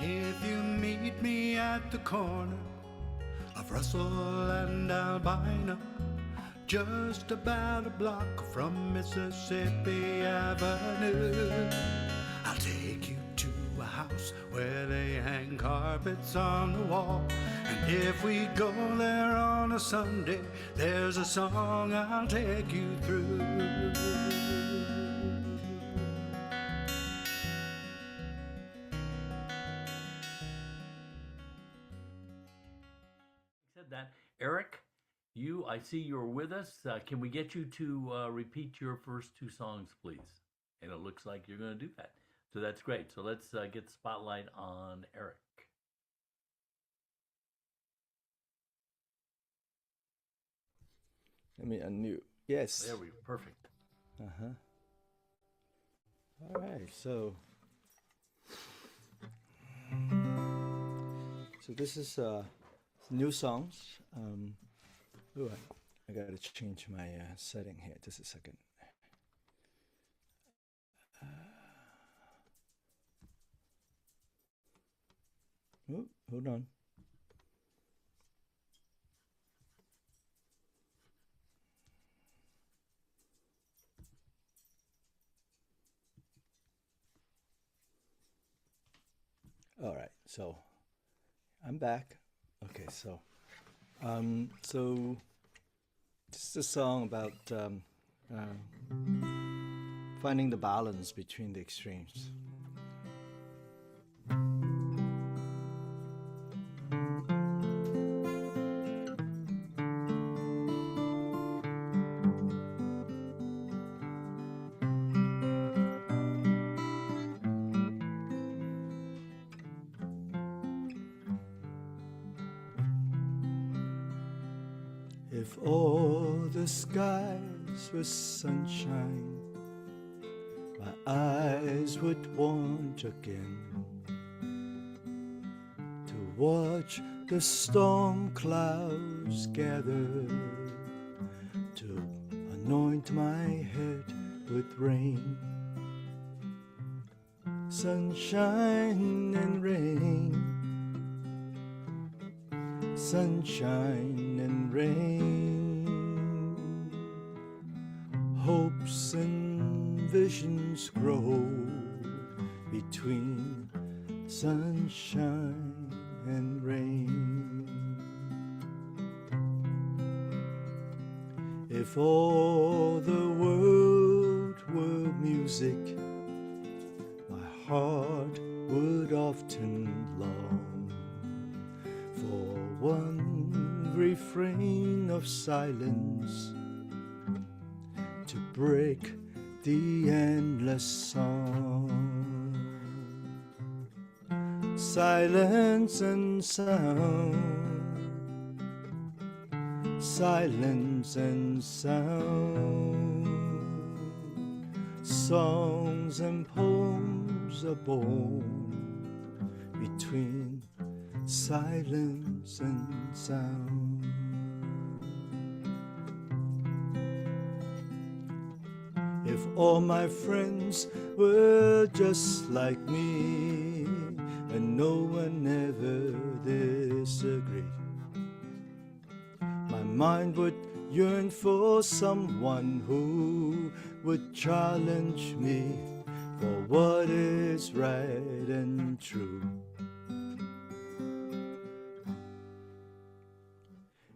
If you meet me at the corner of Russell and Albina, just about a block from Mississippi Avenue, I'll take you to a house where they hang carpets on the wall. And if we go there on a Sunday, there's a song I'll take you through. Said that, Eric, I see you're with us. Can we get you to repeat your first two songs, please? And it looks like you're going to do that. So that's great. So let's get the spotlight on Eric. Let me unmute. Yes. There we go. Perfect. All right. So this is new songs. I gotta change my setting here. Just a second. Hold on. All right, so I'm back. Okay, so this is a song about finding the balance between the extremes. If all the skies were sunshine, my eyes would want again to watch the storm clouds gather, to anoint my head with rain. Sunshine and rain, sunshine and rain, hopes and visions grow between sunshine and rain. If all the world were music, my heart would often long for one refrain of silence to break the endless song. Silence and sound, silence and sound, songs and poems are born between silence and sound. If all my friends were just like me and no one ever disagreed, my mind would yearn for someone who would challenge me for what is right and true.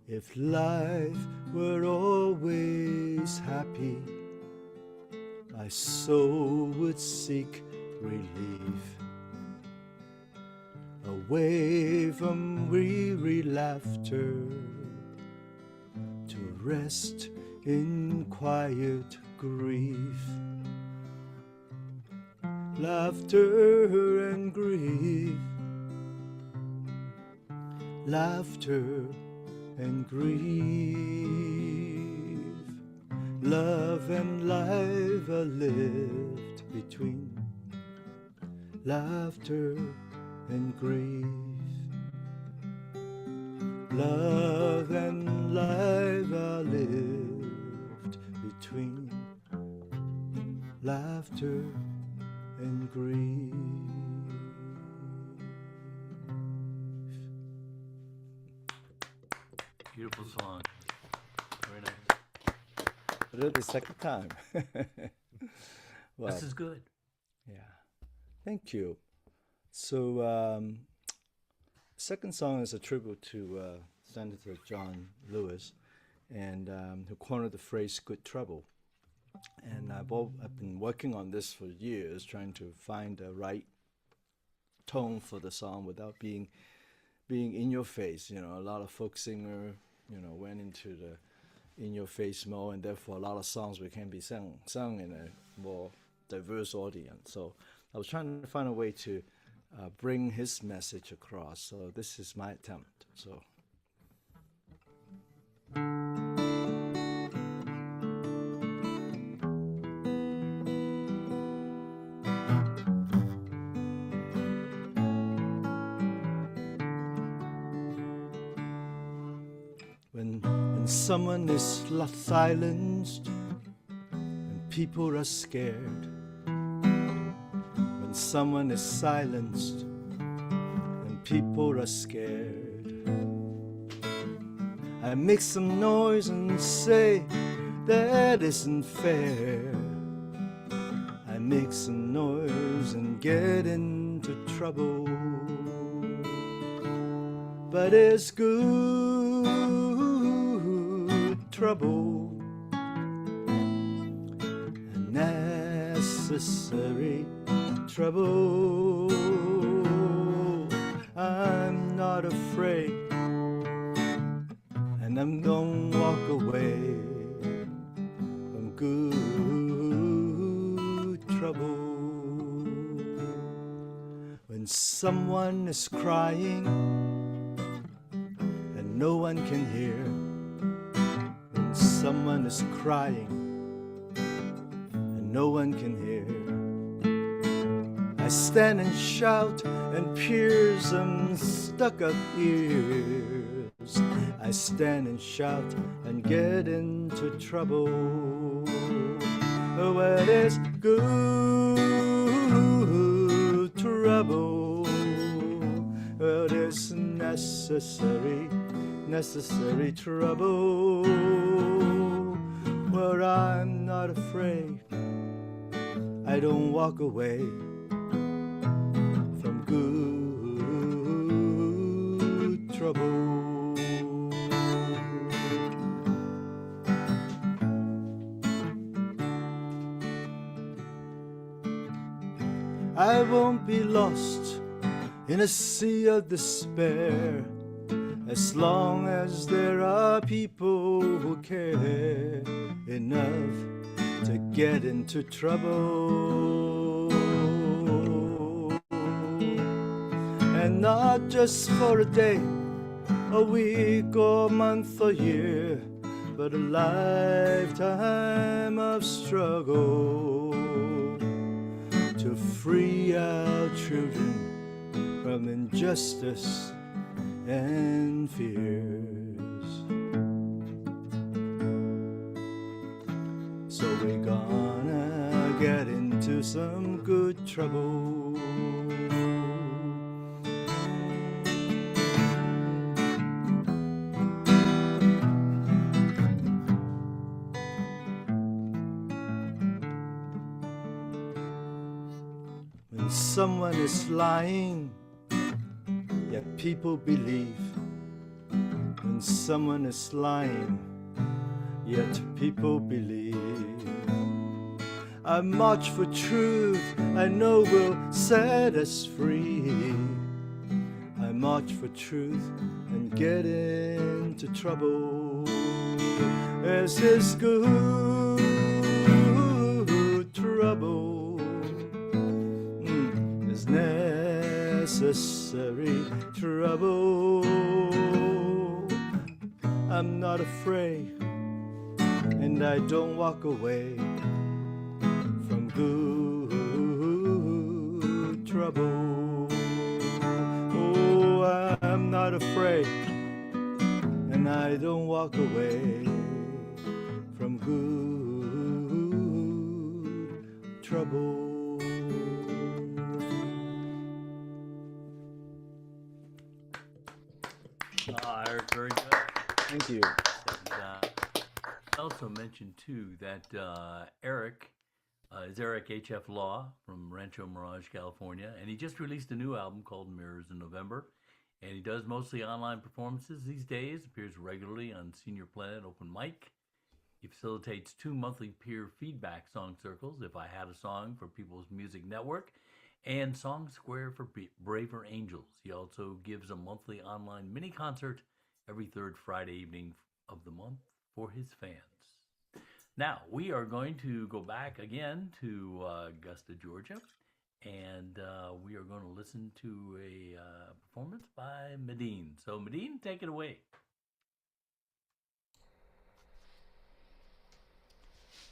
If life were always happy, my soul would seek relief, away from weary laughter, to rest in quiet grief. Laughter and grief, laughter and grief, love and life are lived between laughter and grief. Love and life are lived between laughter and grief. Beautiful song. Very nice. But it's the second time. Well, This is good. yeah. Thank you. So, second song is a tribute to Senator John Lewis, and who coined the phrase "good trouble." And I've been working on this for years, trying to find the right tone for the song without being in your face. You know, a lot of folk singer, went into the in your face mode, and therefore a lot of songs can be sung in a more diverse audience. So I was trying to find a way to bring his message across. So this is my attempt. So. When someone is silenced and people are scared, when someone is silenced and people are scared, I make some noise and say that isn't fair. I make some noise and get into trouble, but it's good trouble, necessary trouble. I'm not afraid, and I'm gonna walk away from good trouble. When someone is crying and no one can hear, when someone is crying and no one can hear, I stand and shout and pierce them stuck-up ears. I stand and shout and get into trouble. Oh, it is good trouble. Oh, it is necessary trouble. Where I'm not afraid, I don't walk away from good trouble. I won't be lost in a sea of despair, as long as there are people who care enough to get into trouble. And not just for a day, a week or month or year, but a lifetime of struggle to free our children from injustice and fears. So we're gonna get into some good trouble. When someone is lying, yet people believe. When someone is lying, yet people believe. I march for truth I know will set us free. I march for truth and get into trouble. This is good trouble. It's necessary trouble. I'm not afraid, and I don't walk away from good trouble. Oh, I'm not afraid, and I don't walk away from good trouble. Eric, very good. Thank Thank you. And, I also mentioned too that Eric is Eric H.F. Law from Rancho Mirage, California, and he just released a new album called Mirrors in November. And he does mostly online performances these days, appears regularly on Senior Planet Open Mic. He facilitates 2 monthly peer feedback song circles, If I Had a Song for People's Music Network, and Song Square for Braver Angels. He also gives a monthly online mini concert every third Friday evening of the month for his fans. Now, we are going to go back again to Augusta, Georgia, and we are going to listen to a performance by Medine. So, Medine, take it away.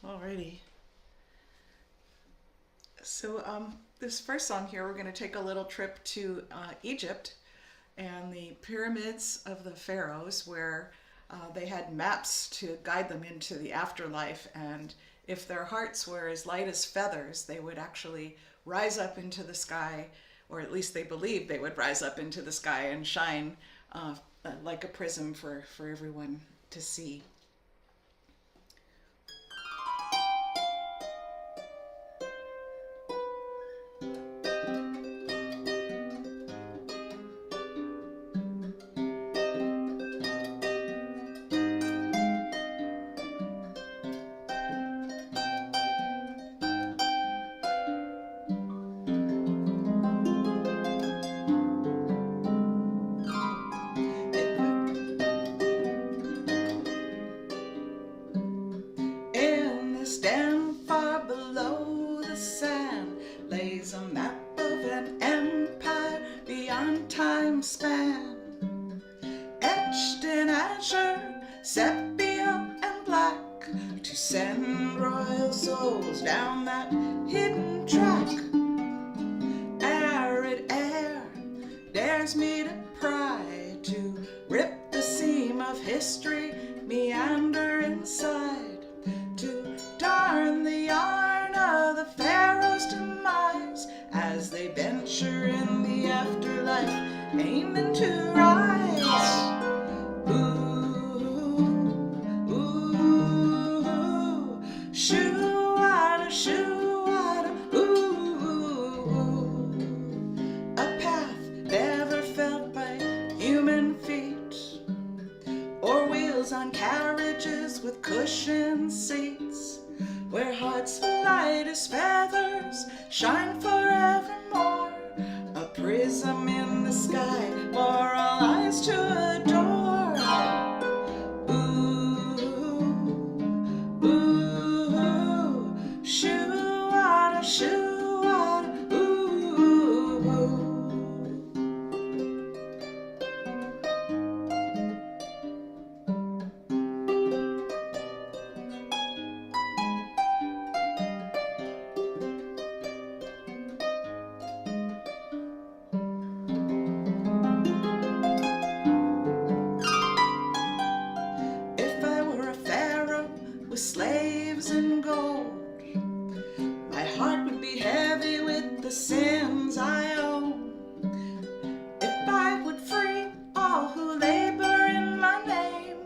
Alrighty. So this first song here, we're going to take a little trip to Egypt and the pyramids of the pharaohs, where they had maps to guide them into the afterlife, and if their hearts were as light as feathers, they would actually rise up into the sky, or at least they believed they would rise up into the sky and shine like a prism for everyone to see. Sepia and black, to send royal souls down that hidden track. Arid air dares me to pry, to rip the seam of history, meander inside, to darn the yarn of the pharaoh's demise, as they venture in the afterlife, aiming to rise. Shoo-wada, shoo-wada, ooh, a path never felt by human feet, or wheels on carriages with cushioned seats, where hearts light as feathers shine forevermore, a prism in the sky for all eyes to adore. Shoo-wada, shoo-wada, ooh. If I were a pharaoh with slaves and gold, my heart would be heavy with the sins I own. If I would free all who labor in my name,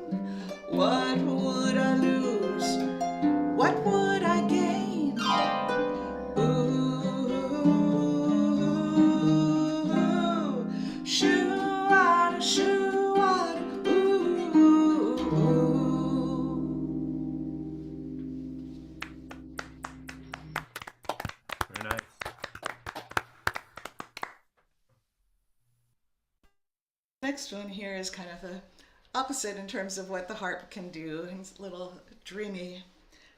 what would I lose? What would I gain? Ooh, shoo-wada, shoo-wada, ooh. Very nice. Next one here is kind of the opposite in terms of what the harp can do. It's a little dreamy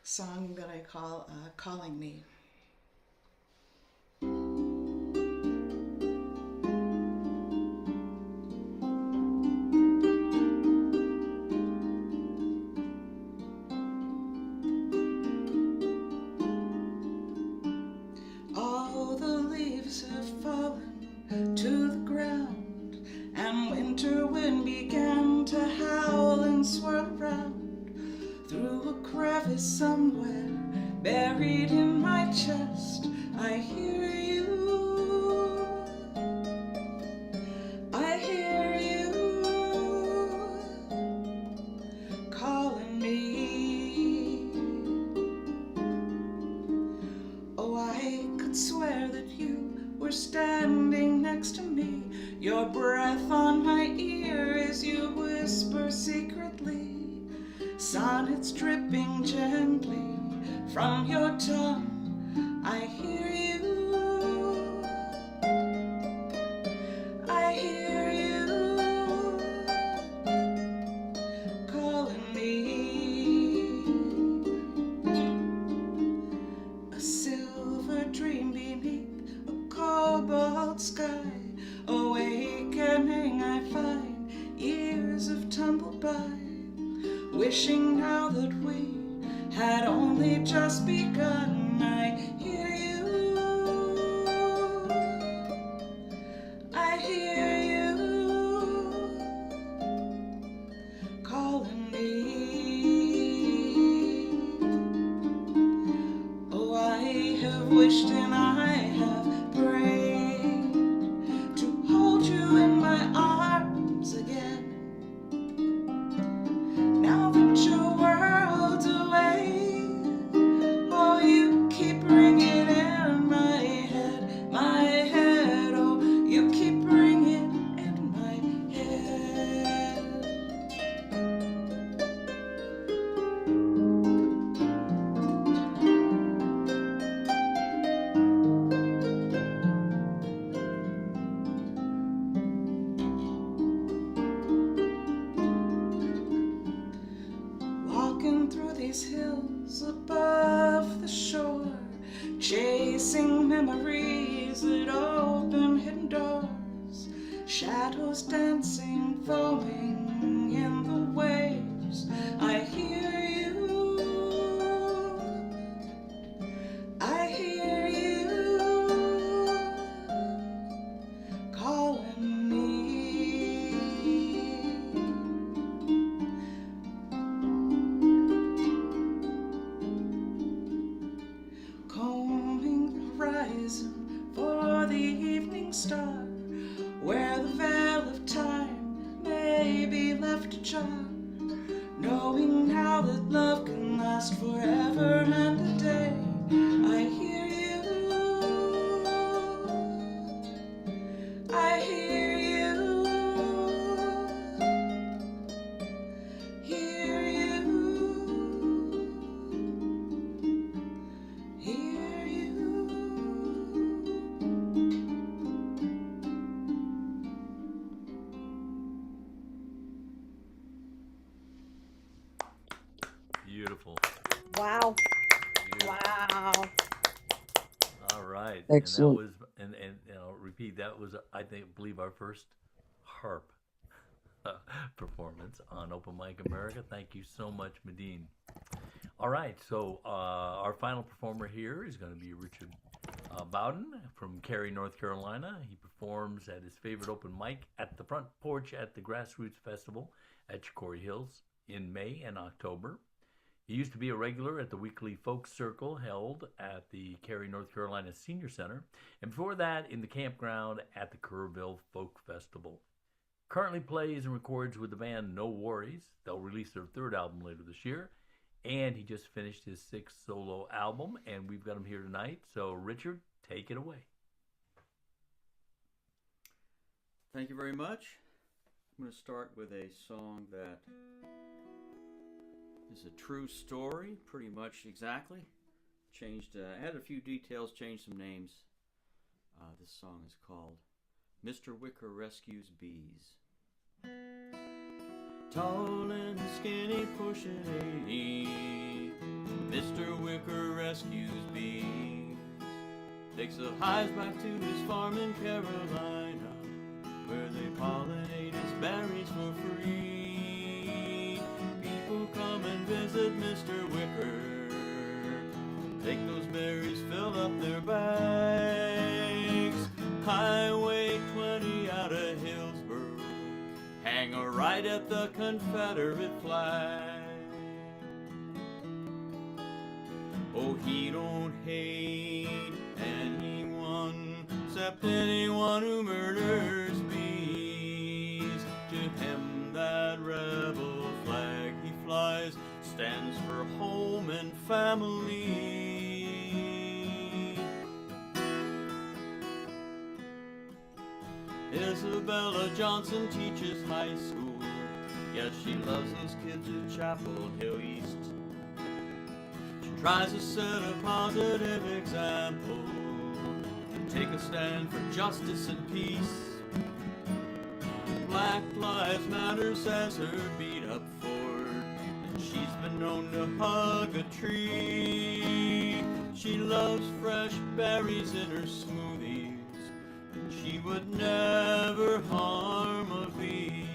song that I call Calling Me. All the leaves have fallen to the ground, and winter wind began to howl and swirl around. Through a crevice somewhere, buried in my chest, I hear you. I hear you. could swear that you were standing next to me, your breath on my ear as you whisper secretly, sonnets dripping gently from your tongue. I hear you, I hear you calling me. A silver dream beneath a cobalt sky, awakening I find years have tumbled by, wishing now that we had only just begun. I hear you, I hear you calling me. Oh, I have wished and I have prayed to hold you in my arms again. Now that your world's away, oh, you keep ringing in my head, oh, you keep ringing in my head. Walking through these hills above the shore, chasing memories that open hidden doors, shadows dancing, foaming in the waves. I hear you, I hear you calling me. Combing the horizon for the evening star, where the veil of time may be left ajar, knowing now that love can last forever and a day. I hear you, I hear you, hear you, hear you. Beautiful. Wow. Beautiful. Wow. All right. Excellent. And I'll repeat, that was, I believe our first harp performance on Open Mic America. Thank you so much, Medine. All right, so our final performer here is going to be Richard Bowden from Cary, North Carolina. He performs at his favorite open mic at the front porch at the Grassroots Festival at Chicory Hills in May and October. He used to be a regular at the weekly folk circle held at the Cary, North Carolina Senior Center, and before that in the campground at the Kerrville Folk Festival. Currently plays and records with the band No Worries. They'll release their third album later this year, and he just finished his sixth solo album, and we've got him here tonight. So, Richard, take it away. Thank you very much. I'm going to start with a song that is a true story, pretty much exactly. Changed, added a few details, changed some names. This song is called Mr. Wicker Rescues Bees. Tall and skinny, pushing 80, Mr. Wicker rescues bees. Takes the hives back to his farm in Carolina, where they pollinate his berries for free. People come and visit Mr. Wicker, take those berries, fill up their bags. Highway 20 out of Hillsboro, hang a right at the Confederate flag. Oh, he don't hate anyone except anyone who murders bees. To him that rebel flag he flies stands for home and family. Isabella Johnson teaches high school. Yes, she loves those kids at Chapel Hill East. She tries to set a positive example, take a stand for justice and peace. Black Lives Matter says her beat up Ford, and she's been known to hug a tree. She loves fresh berries in her smoothies, and she would never harm a bee.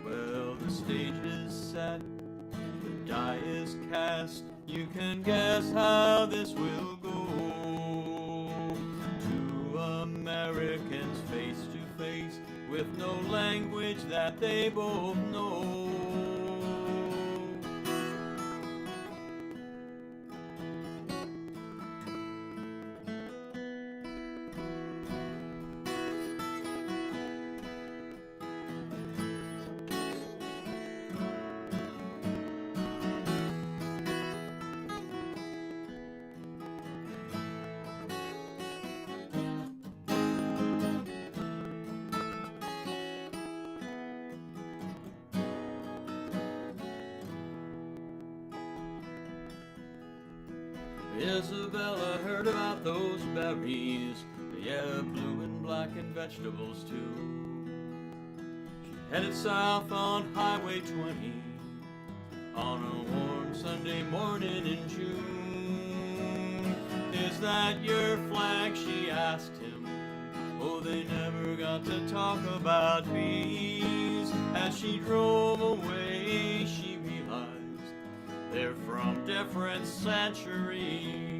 Well, the stage is set, the die is cast. You can guess how this will go. Two Americans face to face with no language that they both know. Isabella heard about those berries, yeah, blue and black and vegetables too. She headed south on Highway 20 on a warm Sunday morning in June. Is that your flag? She asked him. Oh, they never got to talk about bees. As she drove away, she realized they're from different centuries.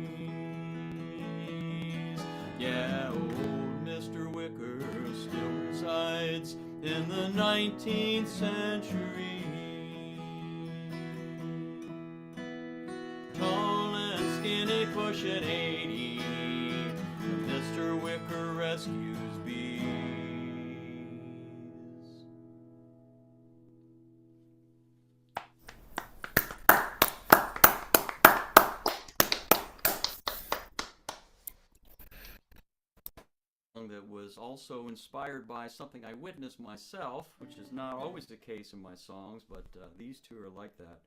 Yeah, old Mr. Wicker still resides in the 19th century. Tall and skinny, pushing 80, Mr. Wicker rescues bees. That was also inspired by something I witnessed myself, which is not always the case in my songs, but these two are like that.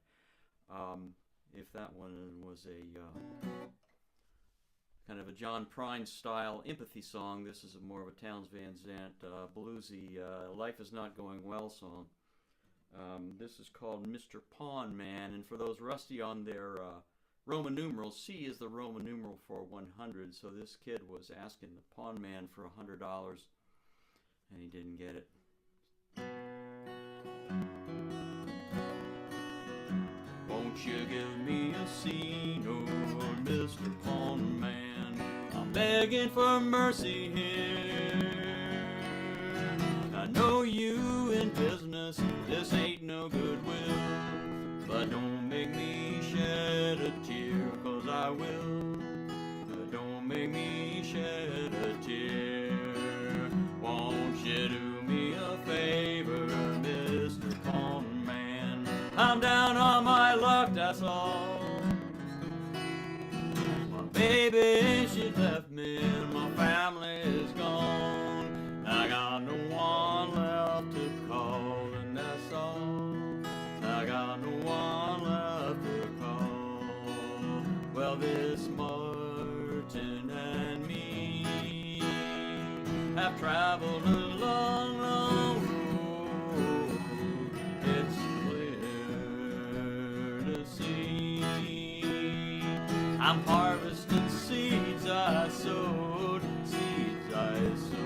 If that one was a kind of a John Prine style empathy song, this is more of a Townes Van Zandt bluesy Life Is Not Going Well song. This is called Mr. Pawn Man, and for those rusty on their Roman numerals, C is the Roman numeral for 100, so this kid was asking the pawn man for $100, and he didn't get it. Won't you give me a C note, Mr. Pawn Man? I'm begging for mercy here. I know you in business, this ain't no goodwill, but don't make me shed a tear, 'cause I will. Don't make me shed a tear. Won't you do me a favor, Mr. Pawn Man? I'm down on my luck, that's all. My baby, she left me, and my family is gone. I got no one left to call, and that's all. I got no one left to call. Well, this Martin and me have traveled a long, long road. It's clear to see. I'm harvesting seeds I sowed, seeds I sowed.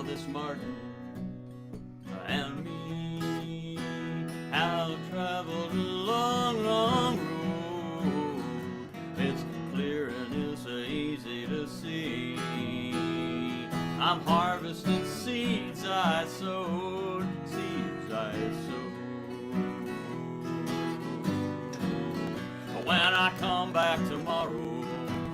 This Martin and me have traveled a long, long road. It's clear and it's easy to see. I'm harvesting seeds I sowed, seeds I right soon. When I come back tomorrow,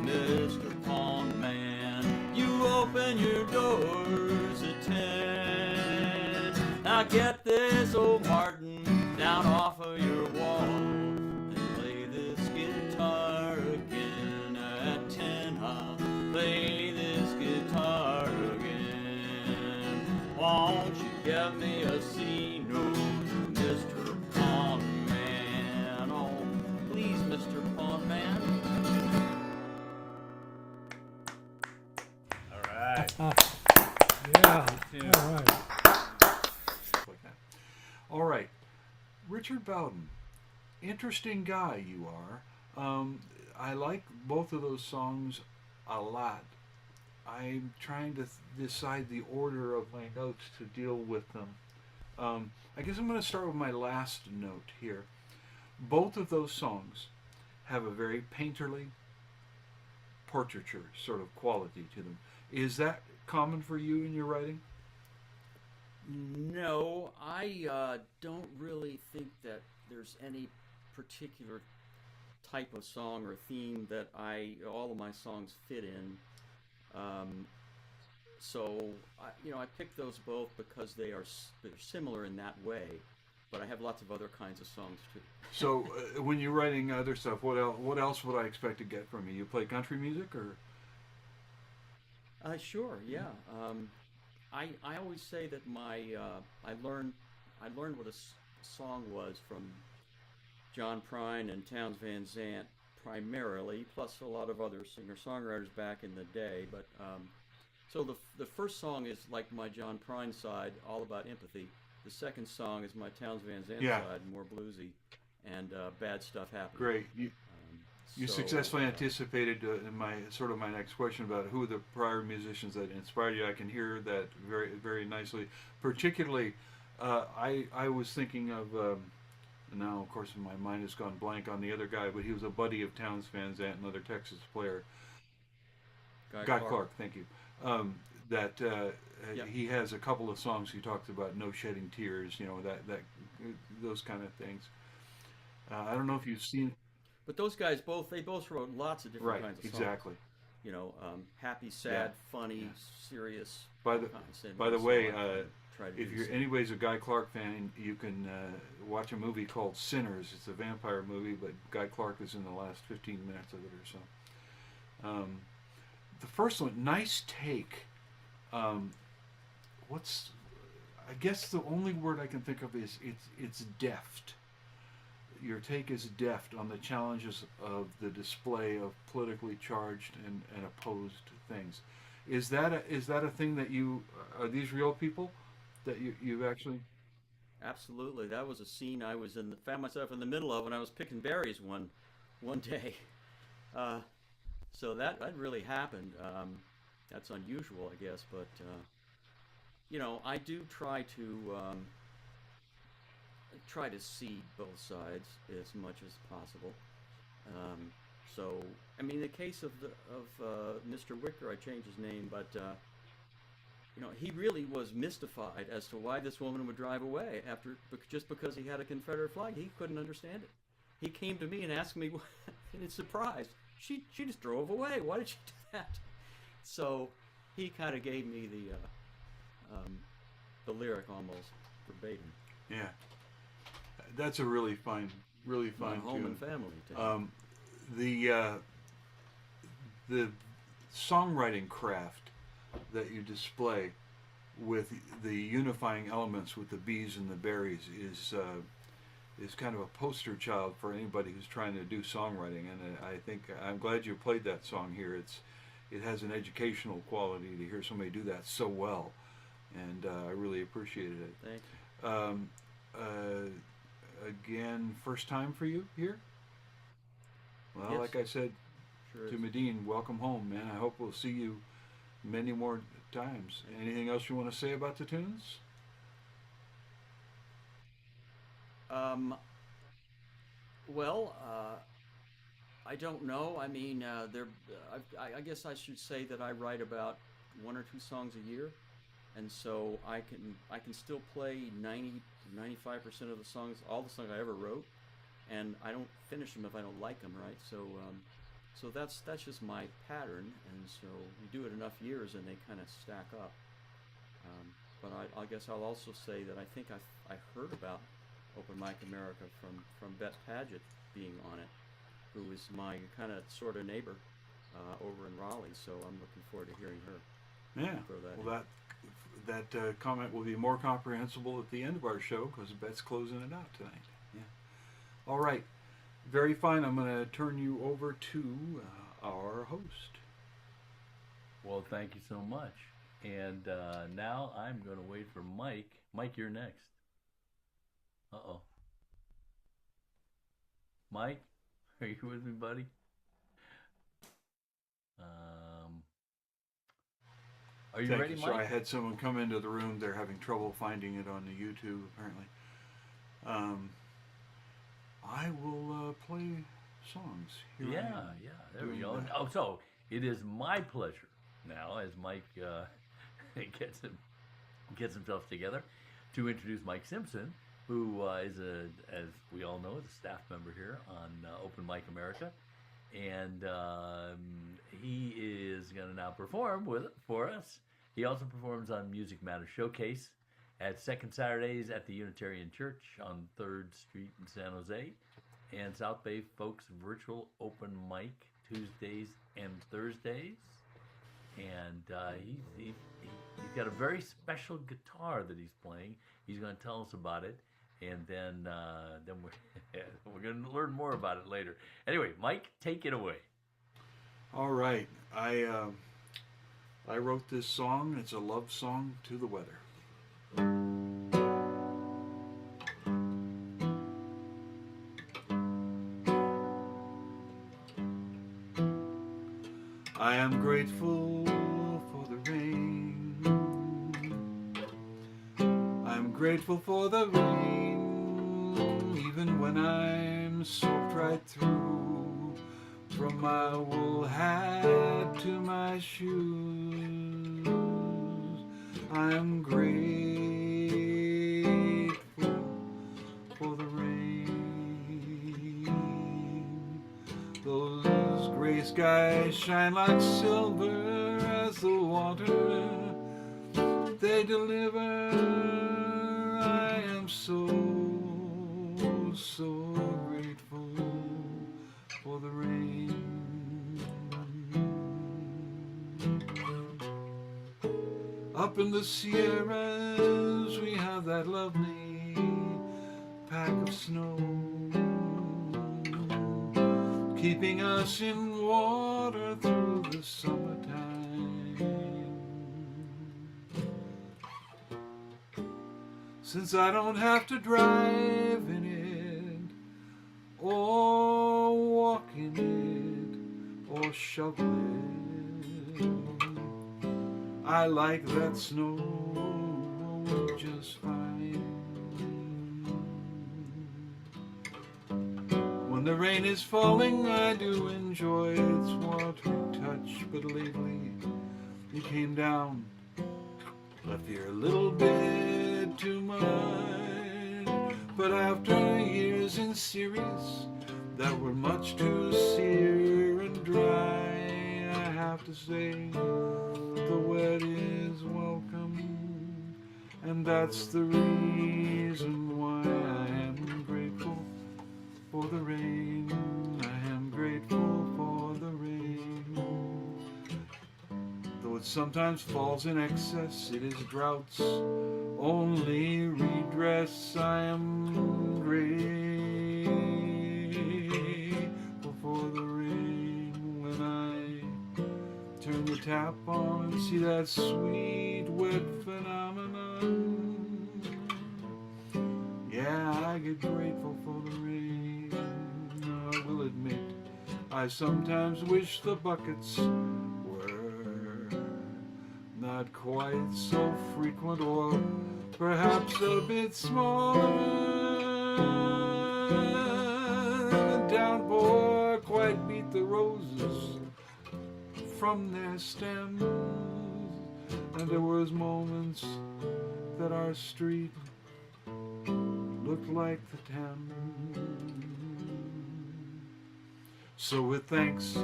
Mr. Pond Man, you open your doors at 10. Now get this old Martin down off of your wall and play this guitar again at 10. I'll play this guitar again. Won't you give me a C note, Mr. Pond Man? Oh, please, Mr. Pond Man. All right. Yeah. All right. Like that. All right, Richard Bowden, interesting guy you are. I like both of those songs a lot. I'm trying to decide the order of my notes to deal with them. I guess I'm going to start with my last note here. Both of those songs have a very painterly portraiture sort of quality to them. Is that common for you in your writing? No, I don't really think that there's any particular type of song or theme that all of my songs fit in. So I picked those both because they're similar in that way. But I have lots of other kinds of songs too. So when you're writing other stuff, what else would I expect to get from you? You play country music, or? Sure, yeah. I always say that I learned what a song was from John Prine and Townes Van Zandt primarily, plus a lot of other singer-songwriters back in the day. But so the first song is like my John Prine side, all about empathy. The second song is my Townes Van Zandt side, more bluesy, and bad stuff happened. Great. You successfully anticipated my next question about who the prior musicians that inspired you. I can hear that very, very nicely. Particularly, I was thinking of, now of course my mind has gone blank on the other guy, but he was a buddy of Townes Van Zandt, another Texas player. Guy Clark, thank you. Yep. He has a couple of songs he talks about no shedding tears, that those kind of things. I don't know if you've seen. But those guys both wrote lots of different kinds of songs. Exactly. Happy, sad, funny, serious. By the way, if you're anyways a Guy Clark fan, you can watch a movie called Sinners. It's a vampire movie, but Guy Clark is in the last 15 minutes of it or so. The first one, nice take. I guess the only word I can think of is it's deft. Your take is deft on the challenges of the display of politically charged and opposed things. Is that a thing that are these real people that you've actually? Absolutely, that was a scene I found myself in the middle of when I was picking berries one day. So that really happened. That's unusual, I guess, but I do try to see both sides as much as possible. So, I mean, in the case of Mr. Wicker, I changed his name, but he really was mystified as to why this woman would drive away just because he had a Confederate flag. He couldn't understand it. He came to me and asked me, in surprise, she just drove away. Why did she do that? So he kind of gave me the lyric almost verbatim. Yeah, that's a really fine Home tune. and Family. The songwriting craft that you display with the unifying elements with the bees and the berries is kind of a poster child for anybody who's trying to do songwriting, and I think I'm glad you played that song here. It has an educational quality to hear somebody do that so well, and I really appreciated it. Thank you. Again, first time for you here? Well, Yes. like I said Sure to is. Medine, welcome home, man. I hope we'll see you many more times. Anything else you want to say about the tunes? I don't know. I mean, I guess I should say that I write about one or two songs a year. and so I can still play 95% of the songs, all the songs I ever wrote, and I don't finish them if I don't like them, right? So that's just my pattern, and so you do it enough years and they kind of stack up. But I guess I'll also say that I think I heard about Open Mic America from Beth Paget being on it, who is my kind of sort of neighbor over in Raleigh. So I'm looking forward to hearing her. Yeah. Throw that Well, that comment will be more comprehensible at the end of our show because Beth's closing it out tonight. Yeah. All right. Very fine. I'm going to turn you over to our host. Well, thank you so much. And now I'm going to wait for Mike. Mike, you're next. Uh-oh. Mike, are you with me, buddy? Are you Thank ready, you. Mike? So I had someone come into the room. They're having trouble finding it on the YouTube, apparently. I will play songs. Here I Yeah, am there we doing go. that. Oh, so it is my pleasure now, as Mike gets himself together, to introduce Mike Simpson, who is as we all know, is a staff member here on Open Mic America, and he is going to now perform for us. He also performs on Music Matters Showcase at Second Saturdays at the Unitarian Church on 3rd Street in San Jose, and South Bay Folks Virtual Open Mic Tuesdays and Thursdays. And he's got a very special guitar that he's playing. He's going to tell us about it, and then we're going to learn more about it later. Anyway, Mike, take it away. All right. I wrote this song. It's a love song to the weather. I am grateful for the rain. I'm grateful for the rain, even when I'm soaked right through, from my wool hat to my shoes. I'm grateful for the rain. Those gray skies shine like silver as the water they deliver. I am so grateful for the rain. Up in the Sierras we have that lovely pack of snow, keeping us in water through the summertime. Since I don't have to drive in it, or walk in it, or shovel it, I like that snow just fine. When the rain is falling, I do enjoy its watery touch, but lately it came down I fear a little bit too much. But after years in series that were much too sere and dry, I have to say the wet is welcome, and that's the reason why I am grateful for the rain. I am grateful for the rain. Though it sometimes falls in excess, it is drought's only redress. I am grateful for the rain. When I turn the tap on and see that sweet wet phenomenon, yeah, I get grateful for the rain. I will admit, I sometimes wish the buckets were not quite so frequent, or perhaps a bit smaller. The downpour quite beat the roses from their stems. and there was moments that our street looked like the Thames. So with thanks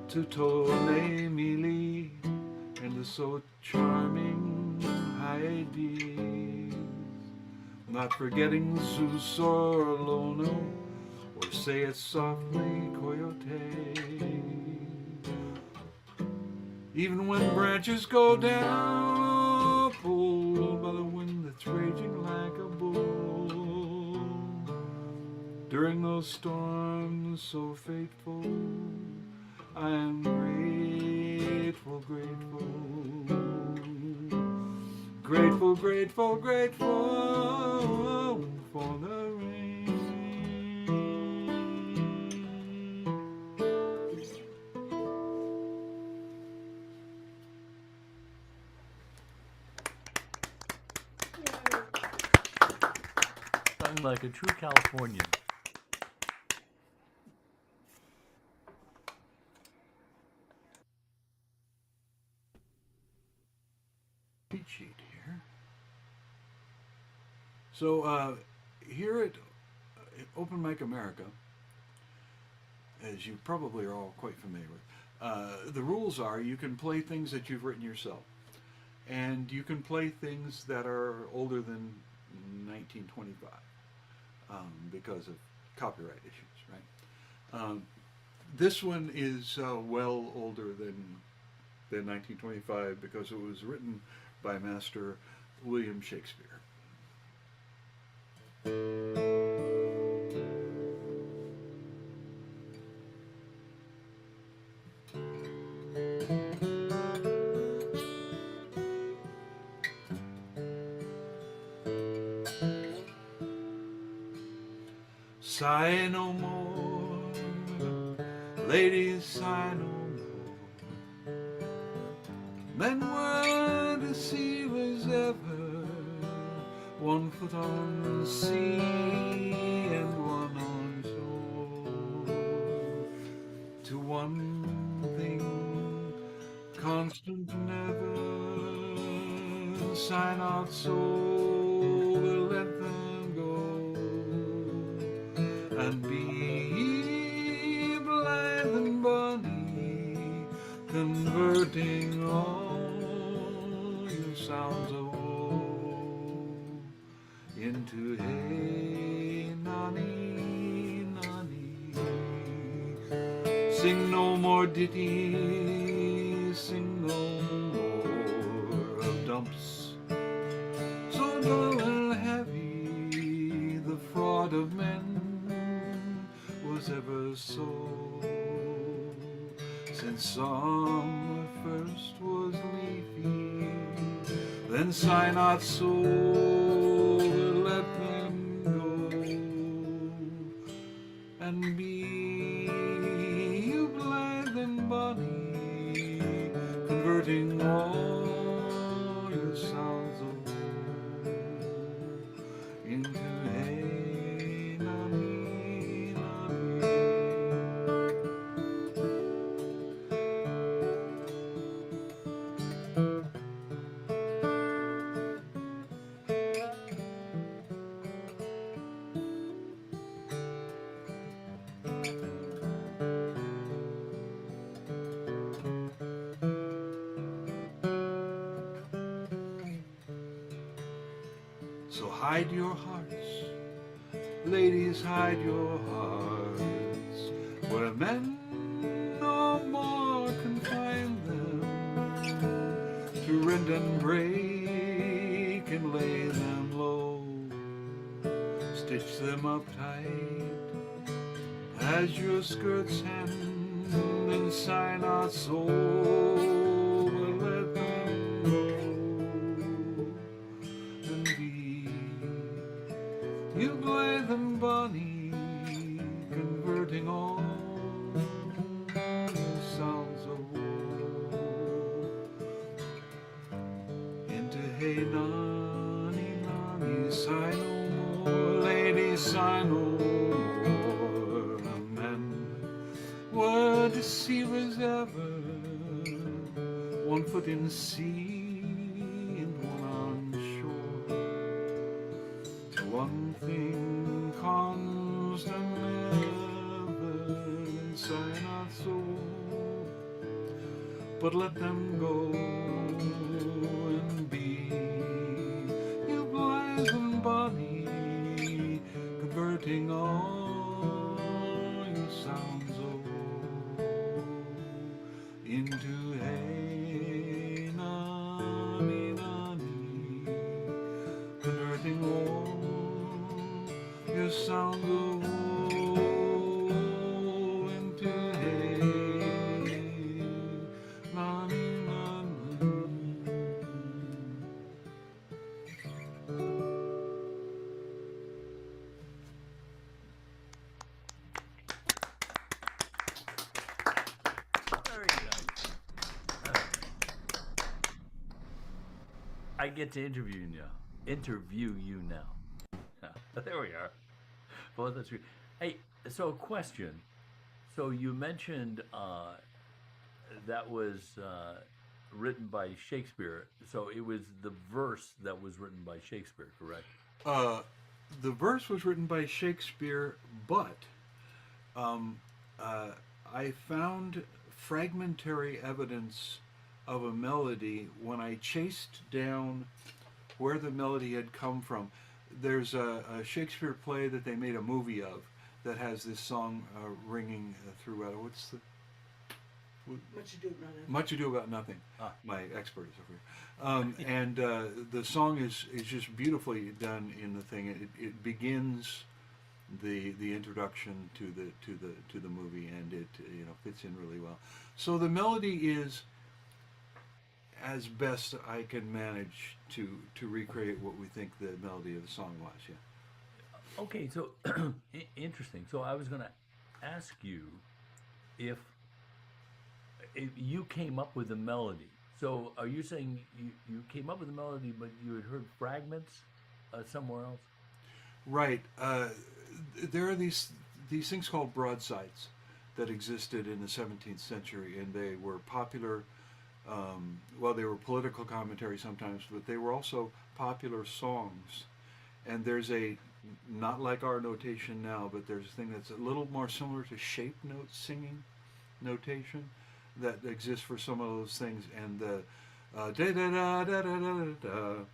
to Ptolemy Lee and the so charming Hyades, not forgetting Zeus or Lono, or say it softly, Coyote. Even when branches go down, pulled by the wind that's raging like a bull, during those storms so fateful, I am grateful, grateful, grateful, grateful, grateful for the rain. Sung like a true Californian. Cheat sheet here. So here at Open Mic America, as you probably are all quite familiar with, the rules are you can play things that you've written yourself, and you can play things that are older than 1925 because of copyright issues, right? This one is well older than 1925 because it was written by Master William Shakespeare. Sigh no more, ladies, sigh no more. Men were deceivers ever, one foot on the sea and one on shore. To one thing constant never, sigh not so, let them go. And be blithe and bonny, converting all your sounds of woe into hey nonny nonny. Sing no more ditties, sing no more of dumps, so dull and heavy the fraud of men was ever so, since summer first was leafy, then sigh not so, let them go, and be you blithe and bonny, converting all your sounds of woe into hey nonny nonny. So hide your hearts, ladies, hide your hearts, where men no more can find them, to rend and break and lay them low, stitch them up tight as your skirts hem, and sigh not so, but let them go, and be you blithe and bonny, converting all sounds of woe into hey nonny nonny. Sigh no more, ladies, sigh no more. Men deceivers ever, one foot in sea but let them go and be. You blithe and bonny, converting all your sounds into hey nani nani, converting all your sounds into hey nani nani. Very nice. I get to interview you now. Yeah, there we are. Well, that's great. Hey, so a question. So you mentioned that was written by Shakespeare. So it was the verse that was written by Shakespeare, correct? The verse was written by Shakespeare, but I found fragmentary evidence of a melody when I chased down where the melody had come from. There's a Shakespeare play that they made a movie of that has this song ringing throughout. What's the Much Ado About Nothing. Much Ado About Nothing. My expert is over here. And the song is just beautifully done in the thing. It begins the introduction to the movie, and it fits in really well. So the melody is as best I can manage to recreate what we think the melody of the song was. Yeah. Okay, so interesting. So I was going to ask you if you came up with the melody. So are you saying you came up with the melody, but you had heard fragments somewhere else? Right. There are these things called broadsides that existed in the 17th century, and they were popular. They were political commentary sometimes, but they were also popular songs. And there's not like our notation now, but there's a thing that's a little more similar to shape note singing notation that exists for some of those things. And the da da da da da da da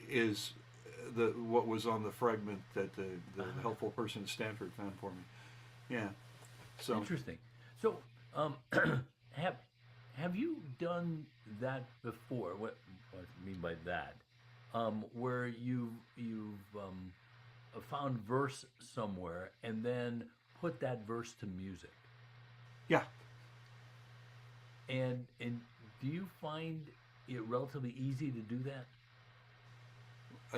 is what was on the fragment that the helpful person at Stanford found for me. Yeah. So Interesting. So have you done that before? What I mean by that, where you've found verse somewhere and then put that verse to music. yeah. And do you find it relatively easy to do that?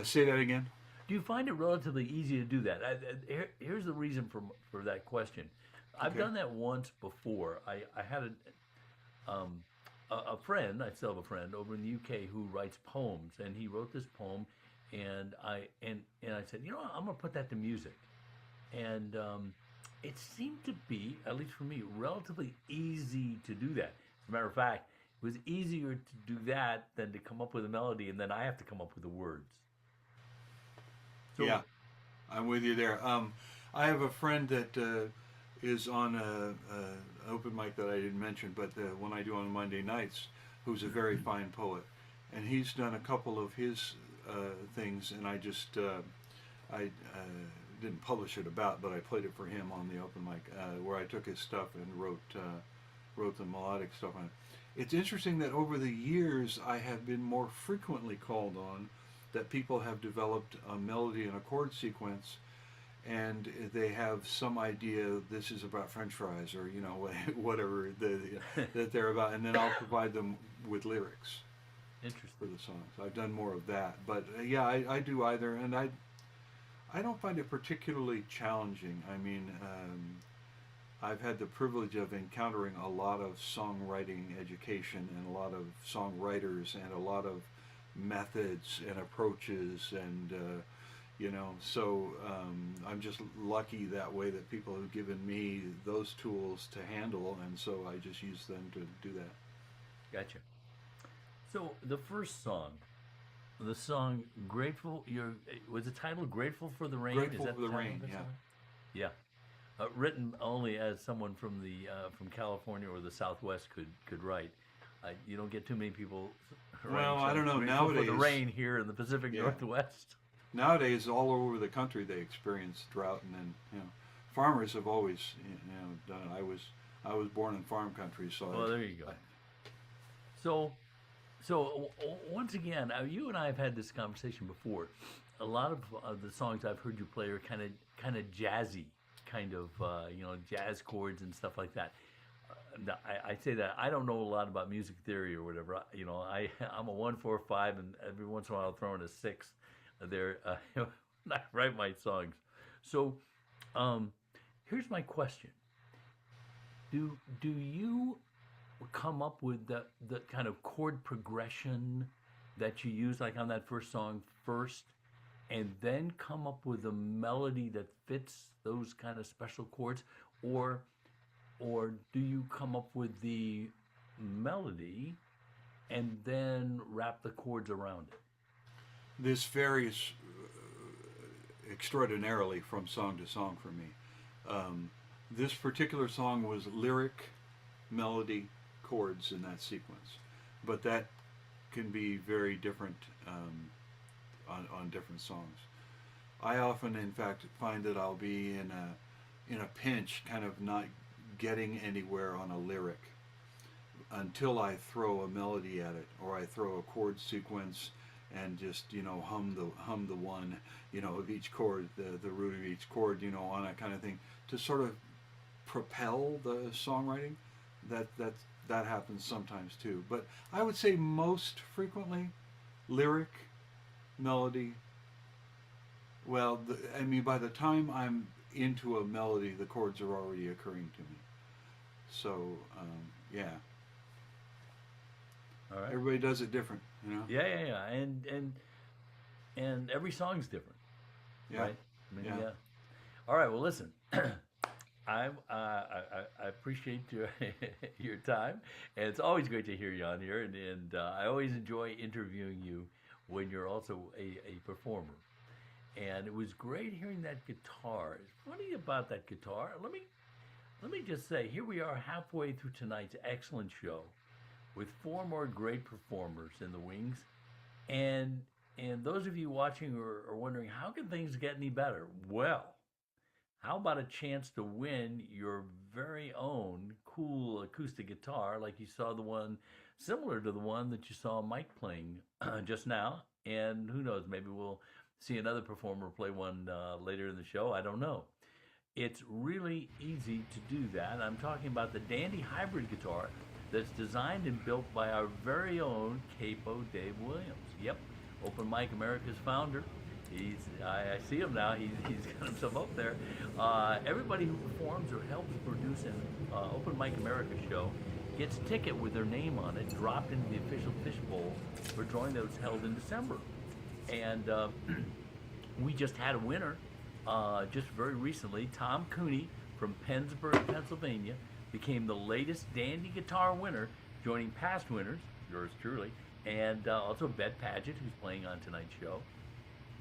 Say that again. Do you find it relatively easy to do that? Here's the reason for that question. I've Okay. done that once before. I had a friend. I still have a friend over in the UK who writes poems, and he wrote this poem, and I said, I'm gonna put that to music, and it seemed to be, at least for me, relatively easy to do that. As a matter of fact, it was easier to do that than to come up with a melody, and then I have to come up with the words. So, Yeah, I'm with you there. I have a friend that is on a open mic that I didn't mention, but the one I do on Monday nights, who's a very fine poet, and he's done a couple of his things, and I just I didn't publish it but I played it for him on the open mic, where I took his stuff and wrote the melodic stuff on it. It's interesting that over the years I have been more frequently called on that people have developed a melody and a chord sequence, and they have some idea this is about French fries or whatever that they're about, and then I'll provide them with lyrics for interesting. the songs. I've done more of that, but yeah, I do either, and I don't find it particularly challenging. I mean, I've had the privilege of encountering a lot of songwriting education and a lot of songwriters and a lot of methods and approaches, and so I'm just lucky that way that people have given me those tools to handle, and so I just use them to do that. Gotcha. So the first song, the song "Grateful," was the title "Grateful for the Rain"? Grateful Is that for the title Rain, of the yeah. song? Yeah. Written only as someone from the from California or the Southwest could write. You don't get too many people. Well, I don't know, grateful for the nowadays- rain here in the Pacific Yeah. Northwest. Nowadays, all over the country, they experience drought, and then farmers have always done it. I was born in farm country, so Well, there you go. So once again, you and I have had this conversation before. A lot of the songs I've heard you play are kind of jazzy, kind of jazz chords and stuff like that. I say that I don't know a lot about music theory or whatever. I'm a 1-4-5, and every once in a while I'll throw in a 6 there when I write my songs. So here's my question: Do you come up with the kind of chord progression that you use, like on that first song first, and then come up with a melody that fits those kind of special chords, or do you come up with the melody and then wrap the chords around it? this varies extraordinarily from song to song for me. This particular song was lyric, melody, chords in that sequence, but that can be very different on different songs. I often, in fact, find that I'll be in a pinch, kind of not getting anywhere on a lyric until I throw a melody at it, or I throw a chord sequence and just hum the one of each chord, the root of each chord, on that kind of thing, to sort of propel the songwriting. That happens sometimes too, but I would say most frequently lyric, melody. Well, by the time I'm into a melody, the chords are already occurring to me. So yeah. All right. Everybody does it different, Yeah. And every song's different. Yeah. Right? Yeah. All right. Well, listen. I appreciate your time, and it's always great to hear you on here. And I always enjoy interviewing you when you're also a performer. And it was great hearing that guitar. It's funny about that guitar. Let me just say, here we are halfway through tonight's excellent show, with 4 more great performers in the wings, and those of you watching are wondering, how can things get any better? Well, how about a chance to win your very own cool acoustic guitar, like you saw the one similar to the one that you saw Mike playing just now? And who knows, maybe we'll see another performer play one later in the show. I don't know. It's really easy to do that. I'm talking about the Dandy Hybrid guitar that's designed and built by our very own Capo Dave Williams. Yep, Open Mic America's founder. I see him now. He's got himself up there. Everybody who performs or helps produce an Open Mic America show gets a ticket with their name on it dropped into the official fishbowl for drawing that was held in December. And we just had a winner just very recently. Tom Cooney from Pennsburg, Pennsylvania, became the latest Dandy guitar winner, joining past winners, yours truly, and also Bette Paget, who's playing on tonight's show.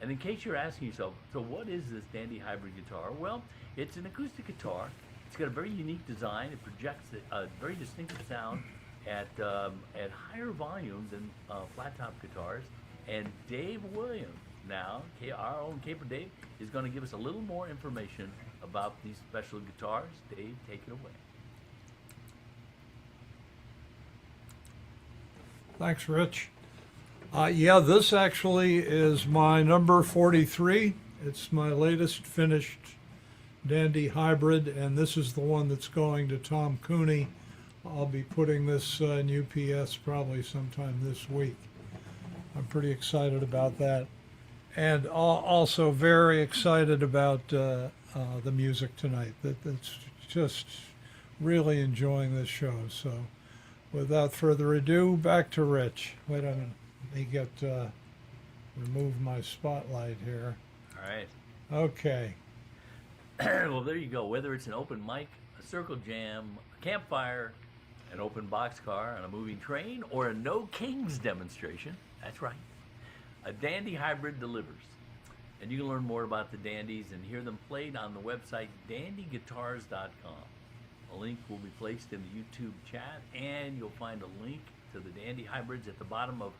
And in case you're asking yourself, so what is this Dandy Hybrid guitar? Well, it's an acoustic guitar. It's got a very unique design. It projects a very distinctive sound at higher volume than flat top guitars. And Dave Williams, now our own Capo Dave, is going to give us a little more information about these special guitars. Dave, take it away. Thanks, Rich. Yeah, this actually is my number 43. It's my latest finished Dandy Hybrid, and this is the one that's going to Tom Cooney. I'll be putting this in UPS probably sometime this week. I'm pretty excited about that. And also very excited about the music tonight. That's just really enjoying this show. So without further ado, back to Rich. Wait a minute. Let me remove my spotlight here. All right. Okay. Well, there you go. Whether it's an open mic, a circle jam, a campfire, an open boxcar on a moving train, or a No Kings demonstration, that's right, a Dandy Hybrid delivers. And you can learn more about the Dandies and hear them played on the website dandyguitars.com. A link will be placed in the YouTube chat, and you'll find a link to the Dandy Hybrids at the bottom of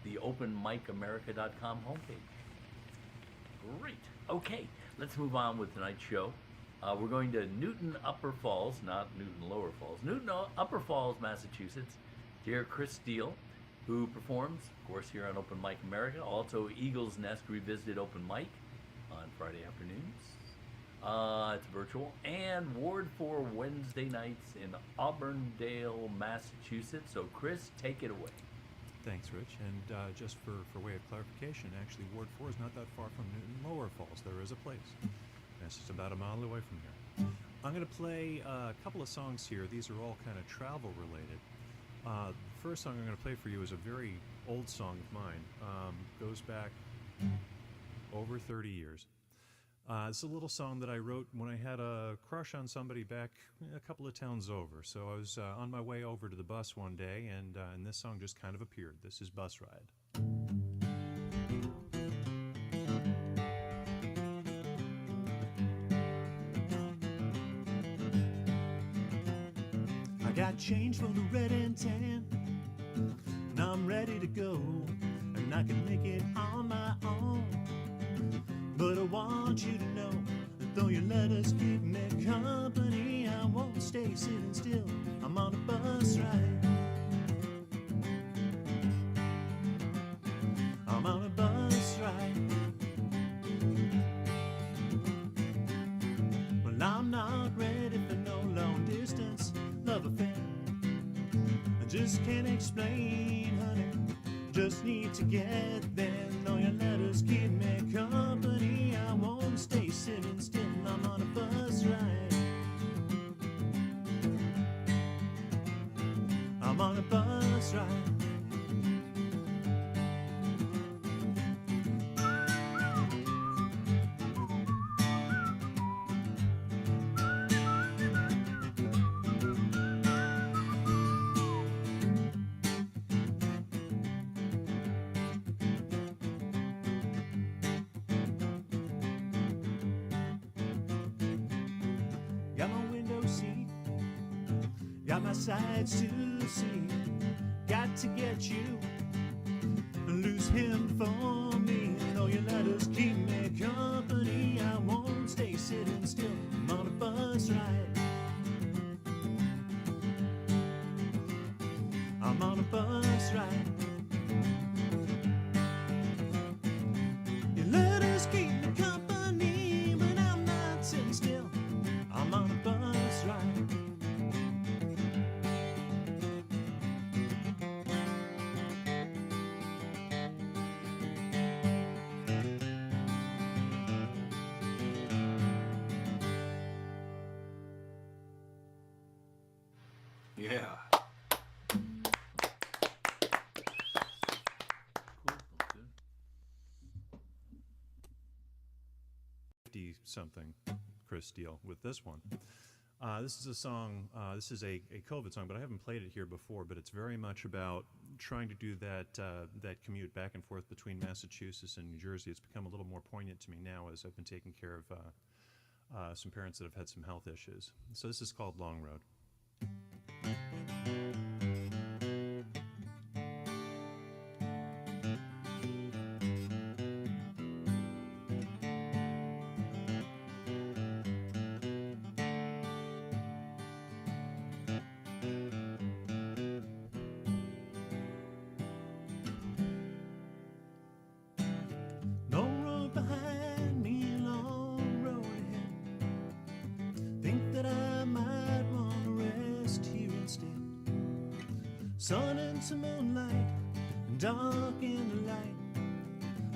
the openmicamerica.com homepage. Great. Okay, let's move on with tonight's show. We're going to Newton Upper Falls, not Newton Lower Falls, Newton Upper Falls, Massachusetts. Dear Chris Steele, who performs, of course, here on Open Mic America. Also, Eagle's Nest Revisited Open Mic on Friday afternoons. It's virtual. And Ward 4 Wednesday nights in Auburndale, Massachusetts. So, Chris, take it away. Thanks, Rich. And just for way of clarification, actually, Ward 4 is not that far from Newton Lower Falls. There is a place. It's just about a mile away from here. I'm going to play a couple of songs here. These are all kind of travel related. The first song I'm going to play for you is a very old song of mine. Goes back over 30 years. It's a little song that I wrote when I had a crush on somebody back a couple of towns over. So I was on my way over to the bus one day, and this song just kind of appeared. This is Bus Ride. I got change for the red and tan. Now I'm ready to go, and I can make it on my own. But I want you to know that though your letters keep me company, I won't stay sitting still. I'm on a bus ride. I'm on a bus ride. Well, I'm not ready for no long distance love affair. I just can't explain, honey. Just need to get there. Though your letters keep me company, I won't stay sitting still. I'm on a bus ride. I'm on a bus ride. Got my window seat, got my sides to see. Got to get you, lose him for me. Though your letters keep me company, I won't stay sitting still. I'm on a bus ride. I'm on a bus ride. Your letters keep me company, but I'm not sitting still. I'm on a bus ride. Yeah. Cool. That's good. 50-something Chris Steele with this one. This is a song, this is a COVID song, but I haven't played it here before, but it's very much about trying to do that commute back and forth between Massachusetts and New Jersey. It's become a little more poignant to me now as I've been taking care of some parents that have had some health issues. So this is called Long Road. Long road behind me, long road ahead. Think that I might want to rest here instead. Sun into moonlight, dark into light.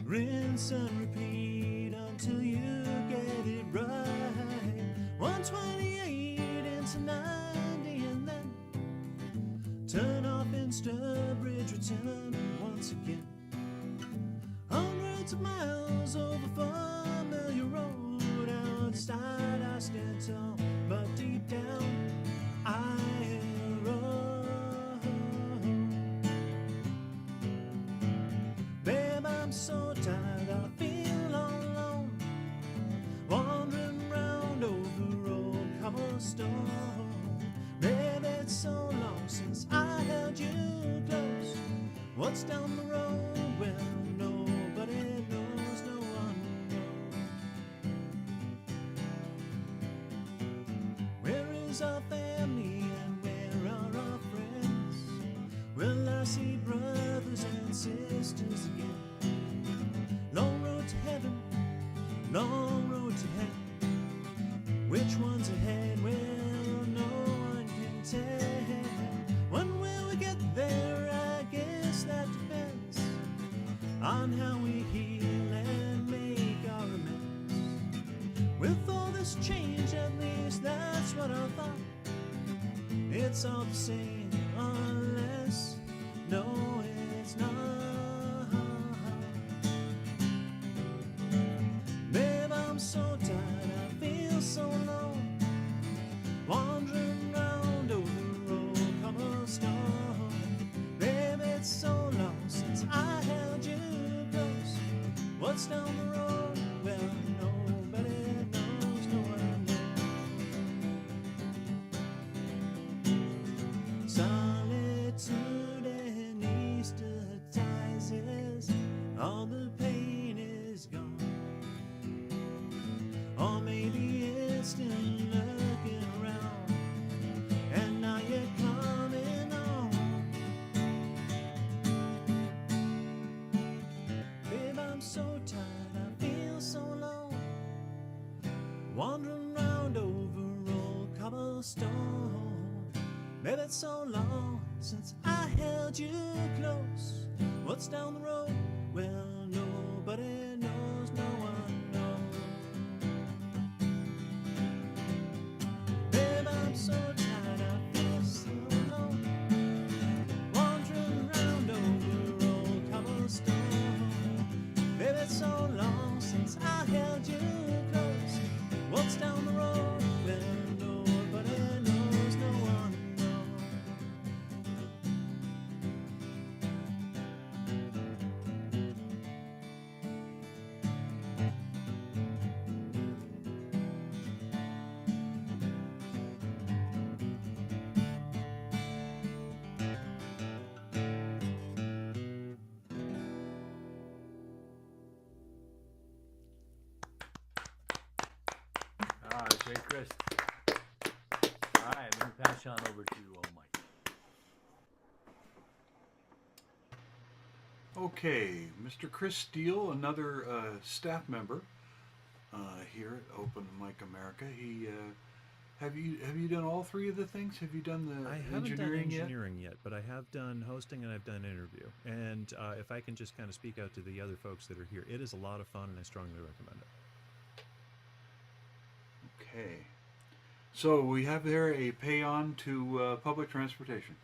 Rinse and repeat until you get it right. 128 into 90 and then turn off in Sturbridge, return once again. Hundreds of miles over familiar road. Outside I stand tall, but deep down I erode. Babe, I'm so tired, I feel all alone, wandering round over old cobblestone. Babe, it's so long since I held you close. What's down the road? Well, nobody knows, no one knows. Where is our family and where are our friends? Will I see brothers and sisters again? Long road to heaven, long road to hell. Which one's ahead? Well, no one can tell. When will we get there? I guess that depends on how we heal and make our amends. With all this change, at least that's what I thought. It's all the same, unless, no, it's not. Babe, I'm so tired, I feel so alone, wandering round over old cobblestone. Babe, it's so long since I held you close. What's down the road? Well, nobody knows, no one knows. Solitude and Easter all the pain is gone. Or maybe it's still lurking around, and now you're coming on. Babe, I'm so tired, I feel so alone, wandering round over old cobblestone. Babe, it's so long since I held you close. What's down the road? Well, nobody knows, no one knows. Babe, I'm so tired, I feel so alone, wandering round over old cobblestone. Babe, it's so long since I held you close. What's down the road? Well, nobody knows, no one knows. All right, great, Chris. All right, let me pass you on over to Mike. Okay, Mr. Chris Steele, another staff member here at Open Mic America. He have you done all three of the things? Have you done the I haven't done engineering yet? engineering yet, but I have done hosting and I've done interview. And if I can just kind of speak out to the other folks that are here, it is a lot of fun and I strongly recommend it. Okay, so we have there a pay-on to public transportation.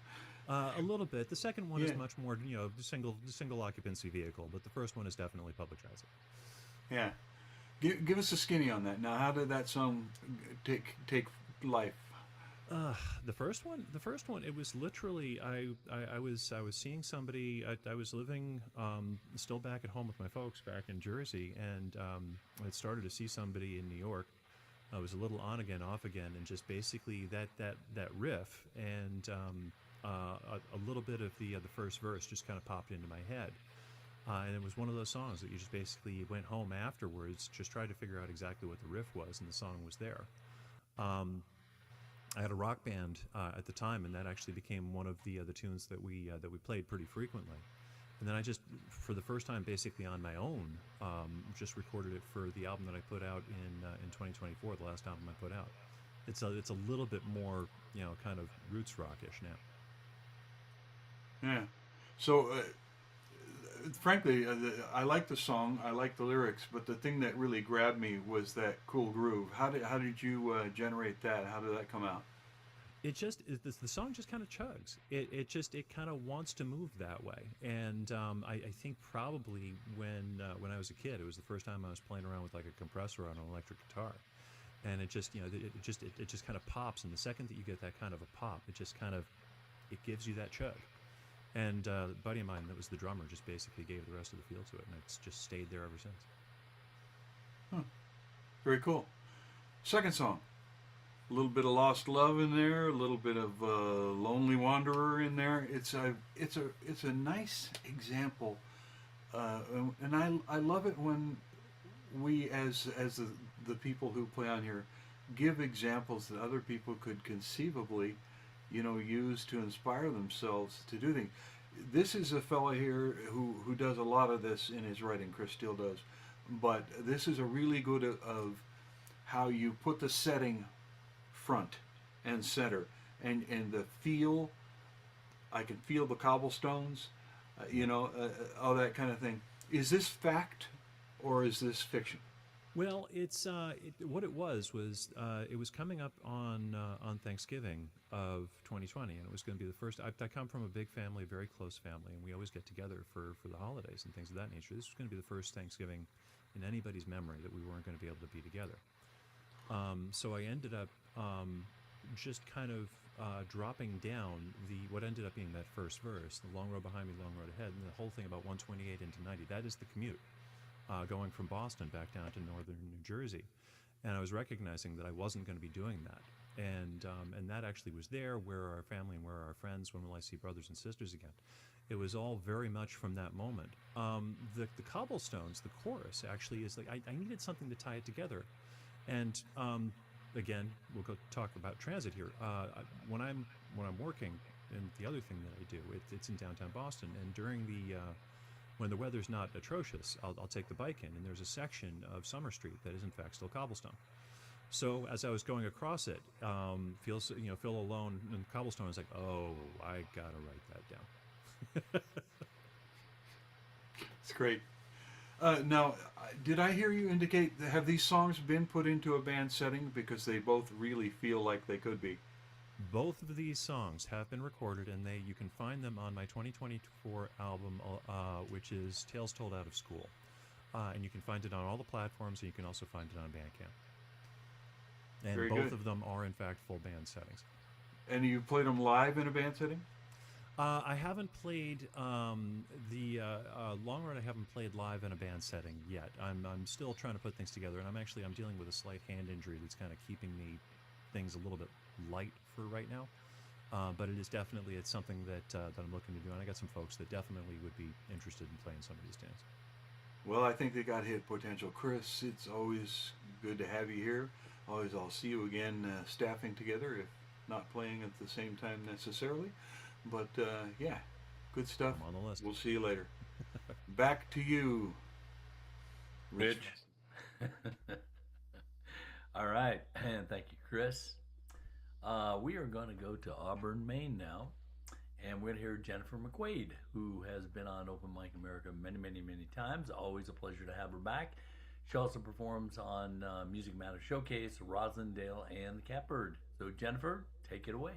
A little bit. The second one Yeah. is much more, single occupancy vehicle, but the first one is definitely public transit. Yeah, give us a skinny on that. Now, how did that song take life? The first one, it was literally I was seeing somebody. I was living still back at home with my folks back in Jersey, and I started to see somebody in New York. I was a little on again, off again, and just basically that riff and a little bit of the first verse just kind of popped into my head. And it was one of those songs that you just basically went home afterwards, just tried to figure out exactly what the riff was, and the song was there. I had a rock band at the time, and that actually became one of the tunes that we played pretty frequently. And then I just, for the first time, basically on my own, just recorded it for the album that I put out in 2024, the last album I put out. It's a little bit more, kind of roots rockish now. Yeah. So, frankly, I like the song. I like the lyrics, but the thing that really grabbed me was that cool groove. How did you generate that? How did that come out? The song just kind of chugs. It kind of wants to move that way. And I think probably when I was a kid, it was the first time I was playing around with like a compressor on an electric guitar. And it just kind of pops. And the second that you get that kind of a pop, it gives you that chug. And a buddy of mine that was the drummer just basically gave the rest of the feel to it, and it's just stayed there ever since. Huh. Very cool. Second song. A little bit of lost love in there, a little bit of lonely wanderer in there. It's a nice example, and I love it when we as the people who play on here give examples that other people could conceivably, use to inspire themselves to do things. This is a fellow here who does a lot of this in his writing. Chris Steele does, but this is a really good of how you put the setting front and center, and the feel. I can feel the cobblestones, all that kind of thing. Is this fact or is this fiction? Well, it's what it was it was coming up on Thanksgiving of 2020, and it was going to be the first. I come from a big family, a very close family, and we always get together for the holidays and things of that nature. This was going to be the first Thanksgiving in anybody's memory that we weren't going to be able to be together. So I ended up just kind of dropping down what ended up being that first verse, the long road behind me, long road ahead, and the whole thing about 128 into 90. That is the commute. Going from Boston back down to northern New Jersey, and I was recognizing that I wasn't going to be doing that, and that actually was there. Where are our family and where are our friends? When will I see brothers and sisters again? It was all very much from that moment. The cobblestones, the chorus actually is like I needed something to tie it together, and again we'll go talk about transit here. When I'm working, and the other thing that I do, it's in downtown Boston, and during the when the weather's not atrocious, I'll take the bike in, and there's a section of Summer Street that is in fact still cobblestone. So as I was going across it, feel alone in cobblestone, I was like, oh, I gotta write that down. It's great. Now, did I hear you indicate, have these songs been put into a band setting? Because they both really feel like they could be. Both of these songs have been recorded, and you can find them on my 2024 album, which is Tales Told Out of School. And you can find it on all the platforms, and you can also find it on Bandcamp. And Very both good. of them are, in fact, full band settings. And you played them live in a band setting? I haven't played the Long Road. I haven't played live in a band setting yet. I'm still trying to put things together, and I'm dealing with a slight hand injury that's kind of keeping things a little bit light for right now. But it's something that I'm looking to do, and I got some folks that definitely would be interested in playing some of these tunes. Well, I think they got hit potential. Chris, it's always good to have you here. I'll see you again staffing together, if not playing at the same time necessarily. But yeah, good stuff. I'm on the list. We'll see you later. Back to you, Rich. All right, and thank you, Chris. We are going to go to Auburn, Maine now, and we're going to hear Jennifer McQuaid, who has been on Open Mic America many, many, many times. Always a pleasure to have her back. She also performs on Music Matters Showcase, Rosendale, and the Catbird. So, Jennifer, take it away.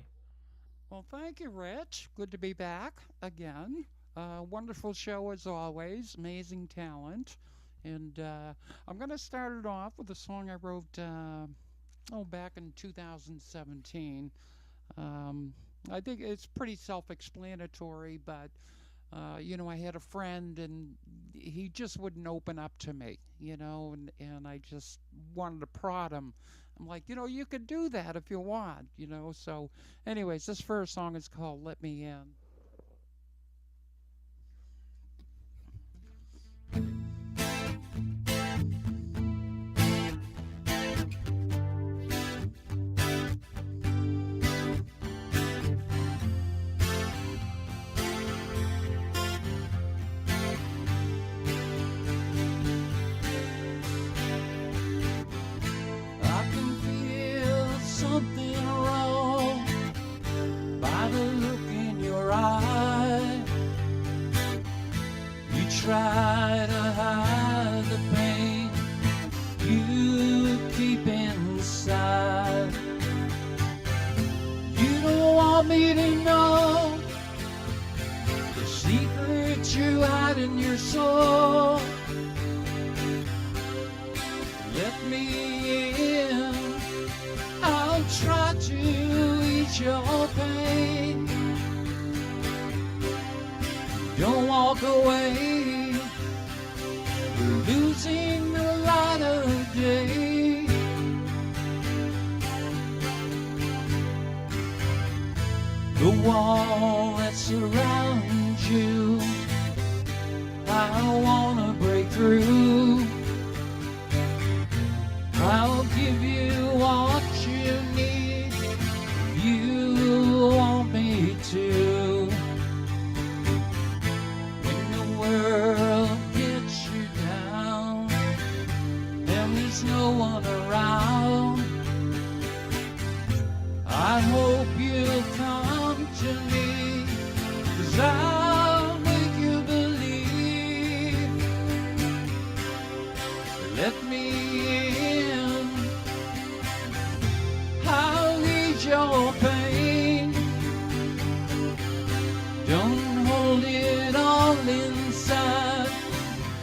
Well, thank you, Rich. Good to be back again. Wonderful show as always. Amazing talent. And I'm going to start it off with a song I wrote back in 2017. I think it's pretty self-explanatory, but I had a friend and he just wouldn't open up to me, and I just wanted to prod him. I'm like, you could do that if you want, So anyways, this first song is called Let Me In. Something wrong by the look in your eye. You try to hide the pain you keep inside. You don't want me to know the secrets you hide in your soul. Let me in. I'll try to ease your pain. Don't walk away. You're losing the light of day. wall that surrounds you. I wanna break through. I'll give you what you need. You want me to. When the world gets you down and there's no one around, I hope you'll come to me, 'cause I'll make you believe. Let me in, I'll ease your pain. Don't hold it all inside,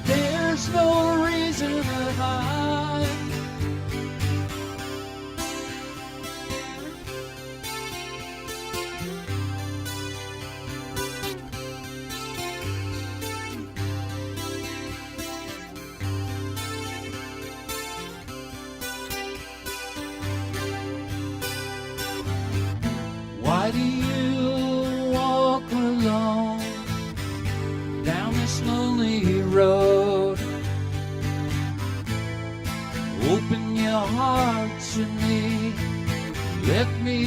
there's no reason to hide. Why do you walk alone down this lonely road? Open your heart to me, let me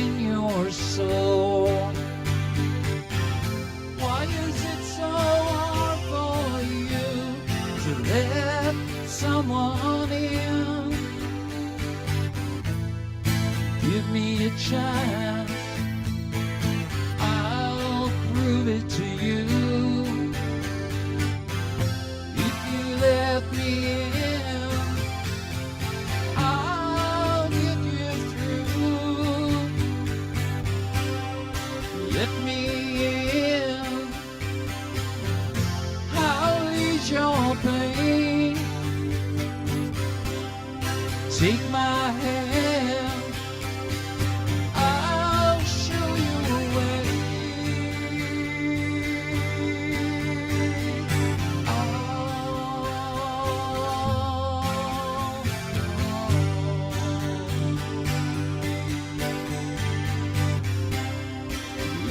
in your soul. Why is it so hard for you to let someone in? Give me a chance, I'll prove it to you. If you let me in, I'll get you through. Let me in, I'll ease your pain. Take my hand, I'll show you a way.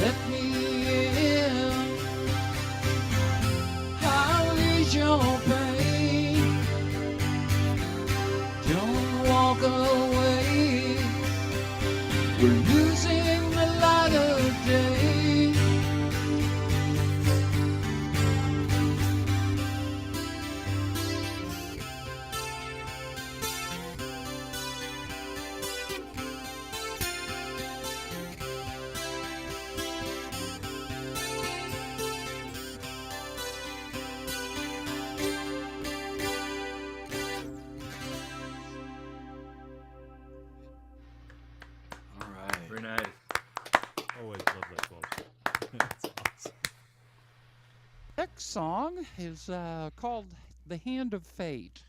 Let me in, I'll ease your pain. Don't walk away, we're losing the light of day. All right. Very nice. Always love that vocal. That's awesome. Next song is called The Hand of Fate.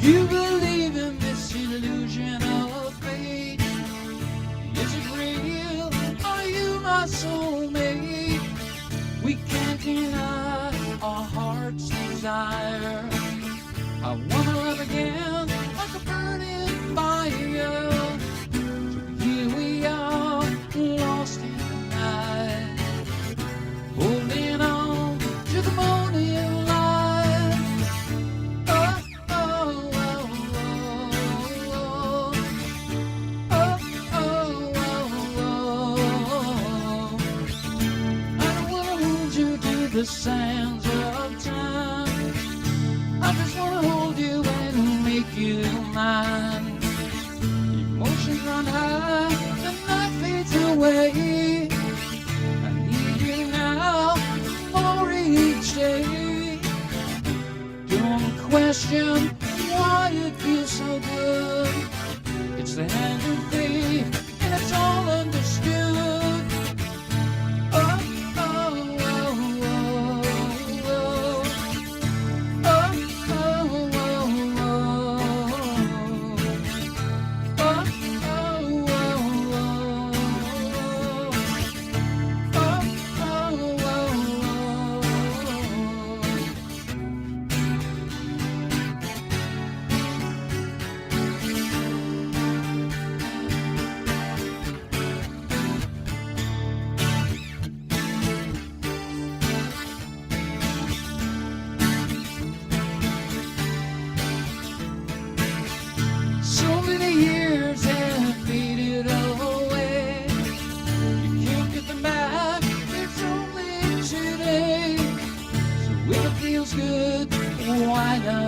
Do you believe in this illusion of fate? Is it real? Are you my soulmate? We can't deny our heart's desire. I wanna love again like a burning fire. So here we are, lost in the night, holding on to the morning light. Oh, oh, oh, oh, oh, oh, oh, oh, oh. I don't wanna hold you to the sands of time. I just wanna hold you and make you mine. Emotions run high, the night fades away. I need you now, more each day. Don't question why it feels so good. It's the hand of fate, and it's all understood. Oh, oh, oh, oh, oh.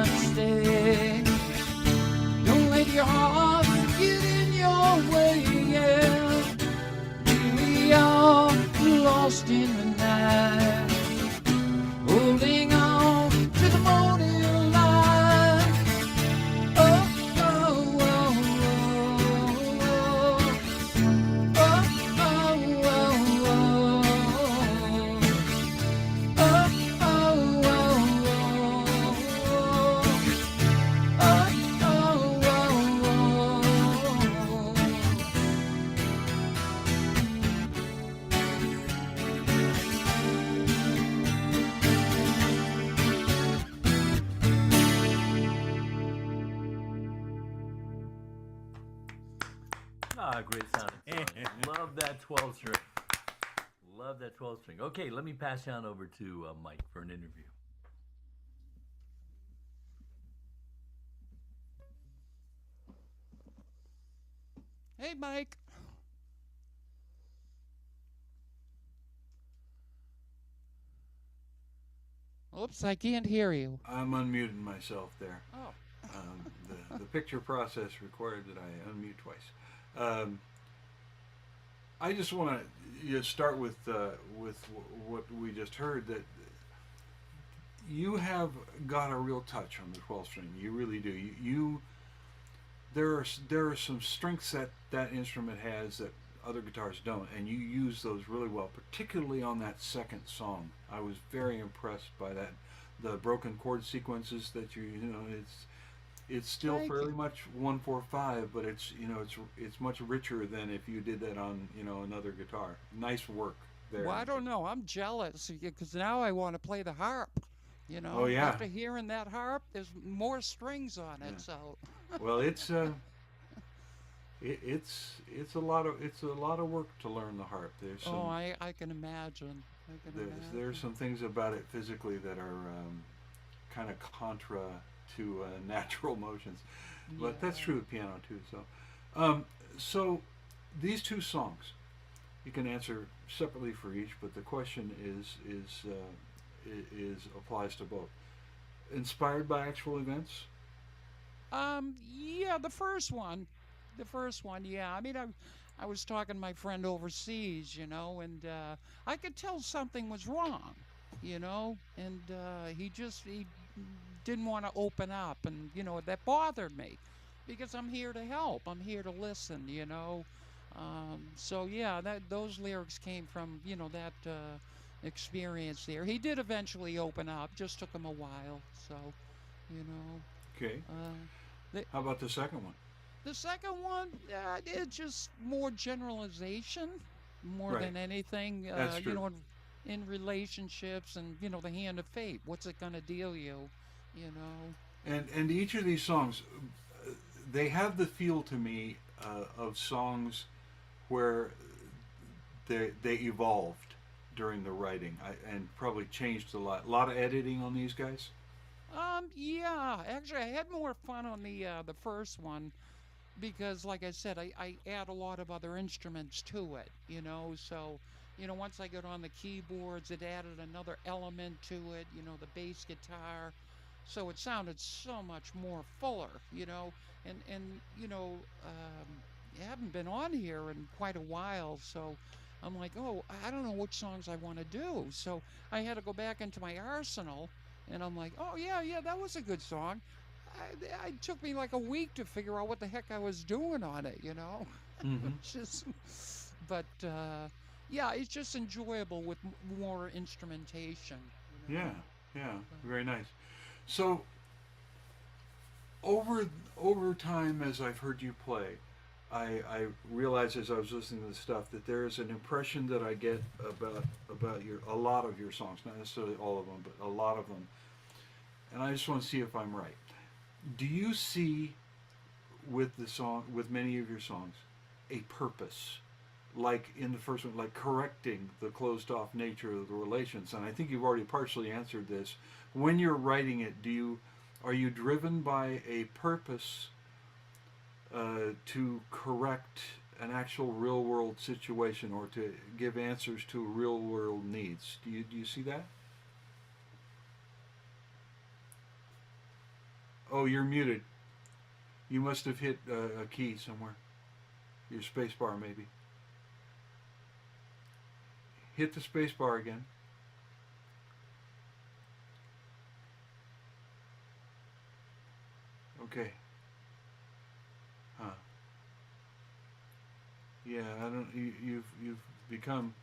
stay. Don't let your heart get in your way, yeah. Here we are, lost in the night, holding on to the morning light. Oh, oh, oh, oh, oh, oh, oh, oh, oh, Ah, great sounding song. Love that 12 string. Love that 12 string. Okay, let me pass you on over to Mike for an interview. Hey, Mike. Oops, I can't hear you. I'm unmuting myself there. Oh. The picture process required that I unmute twice. I just want to start with what we just heard, that you have got a real touch on the 12 string. You really do. There are some strengths that instrument has that other guitars don't, and you use those really well, particularly on that second song. I was very impressed by that. The broken chord sequences that it's still Thank fairly you. much 1-4-5, but it's much richer than if you did that on another guitar. Nice work there. Well, I don't know. I'm jealous because now I want to play the harp. Oh, yeah. After hearing that harp, there's more strings on it. Yeah. So. Well, it's a lot of work to learn the harp. There's some I can imagine. there's some things about it physically that are kind of contra to natural motions, but that's true with piano too. So these two songs, you can answer separately for each, but the question is applies to both. Inspired by actual events? Yeah, the first one. Yeah. I mean, I was talking to my friend overseas, and I could tell something was wrong, and he didn't want to open up, and that bothered me, because I'm here to help. I'm here to listen. So yeah, those lyrics came from that experience there. He did eventually open up. Just took him a while. So, you know. Okay. The, How about the second one? the second one, it's just more generalization, more Right. than anything. That's true. In relationships and the hand of fate. What's it gonna deal you? You know. And each of these songs, they have the feel to me of songs where they evolved during the writing and probably changed a lot. A lot of editing on these guys. Yeah. Actually, I had more fun on the first one because, like I said, I add a lot of other instruments to it. So. Once I got on the keyboards, it added another element to it, the bass guitar. So it sounded so much more fuller, and I haven't been on here in quite a while, so I'm like, oh, I don't know which songs I want to do. So I had to go back into my arsenal, and I'm like, oh, yeah, that was a good song. It took me like a week to figure out what the heck I was doing on it, Mm-hmm. But yeah, it's just enjoyable with more instrumentation. Yeah, very nice. So over time, as I've heard you play, I realized as I was listening to the stuff that there is an impression that I get about a lot of your songs, not necessarily all of them, but a lot of them, and I just want to see if I'm right. Do you see with many of your songs a purpose? Like in the first one, like correcting the closed-off nature of the relations, and I think you've already partially answered this. When you're writing it, are you driven by a purpose to correct an actual real-world situation or to give answers to real-world needs? Do you see that? Oh, you're muted. You must have hit a key somewhere. Your space bar, maybe. Hit the space bar again. Okay. Huh. Yeah, I don't. You've become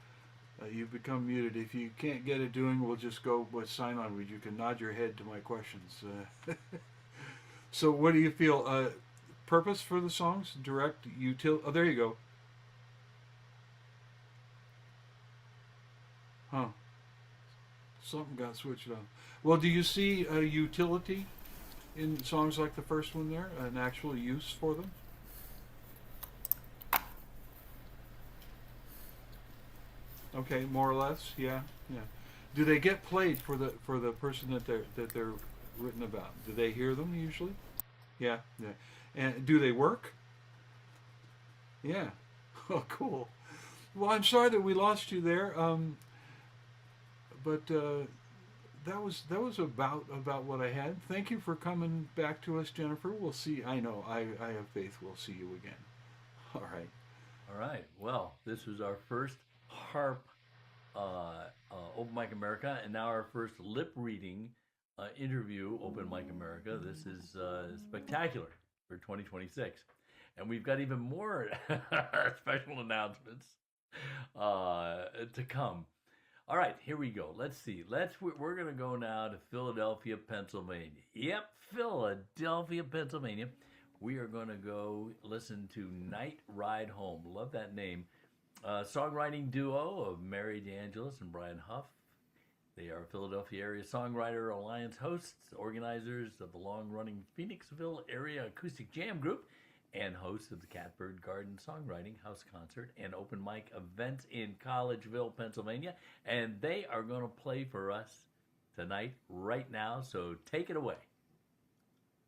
muted. If you can't get it doing, we'll just go with sign language. You can nod your head to my questions. So, what do you feel? Purpose for the songs? Direct utility? Oh, there you go. Huh. Something got switched on. Well, do you see a utility in songs like the first one there? An actual use for them? Okay, more or less, yeah. Do they get played for the person that they're written about? Do they hear them usually? Yeah. And do they work? Yeah. Oh, cool. Well, I'm sorry that we lost you there. But that was about what I had. Thank you for coming back to us, Jennifer. We'll see. I know. I have faith we'll see you again. All right. All right. Well, this was our first harp Open Mic America, and now our first lip reading interview Open Mic America. This is spectacular for 2026, and we've got even more special announcements to come. All right, here we go. Let's see. We're going to go now to Philadelphia, Pennsylvania. Yep, Philadelphia, Pennsylvania. We are going to go listen to Night Ride Home. Love that name. Songwriting duo of Mary DeAngelis and Brian Huff. They are Philadelphia Area Songwriter Alliance hosts, organizers of the long-running Phoenixville Area Acoustic Jam Group, and hosts of the Catbird Garden Songwriting House Concert and Open Mic events in Collegeville, Pennsylvania. And they are going to play for us tonight, right now. So take it away.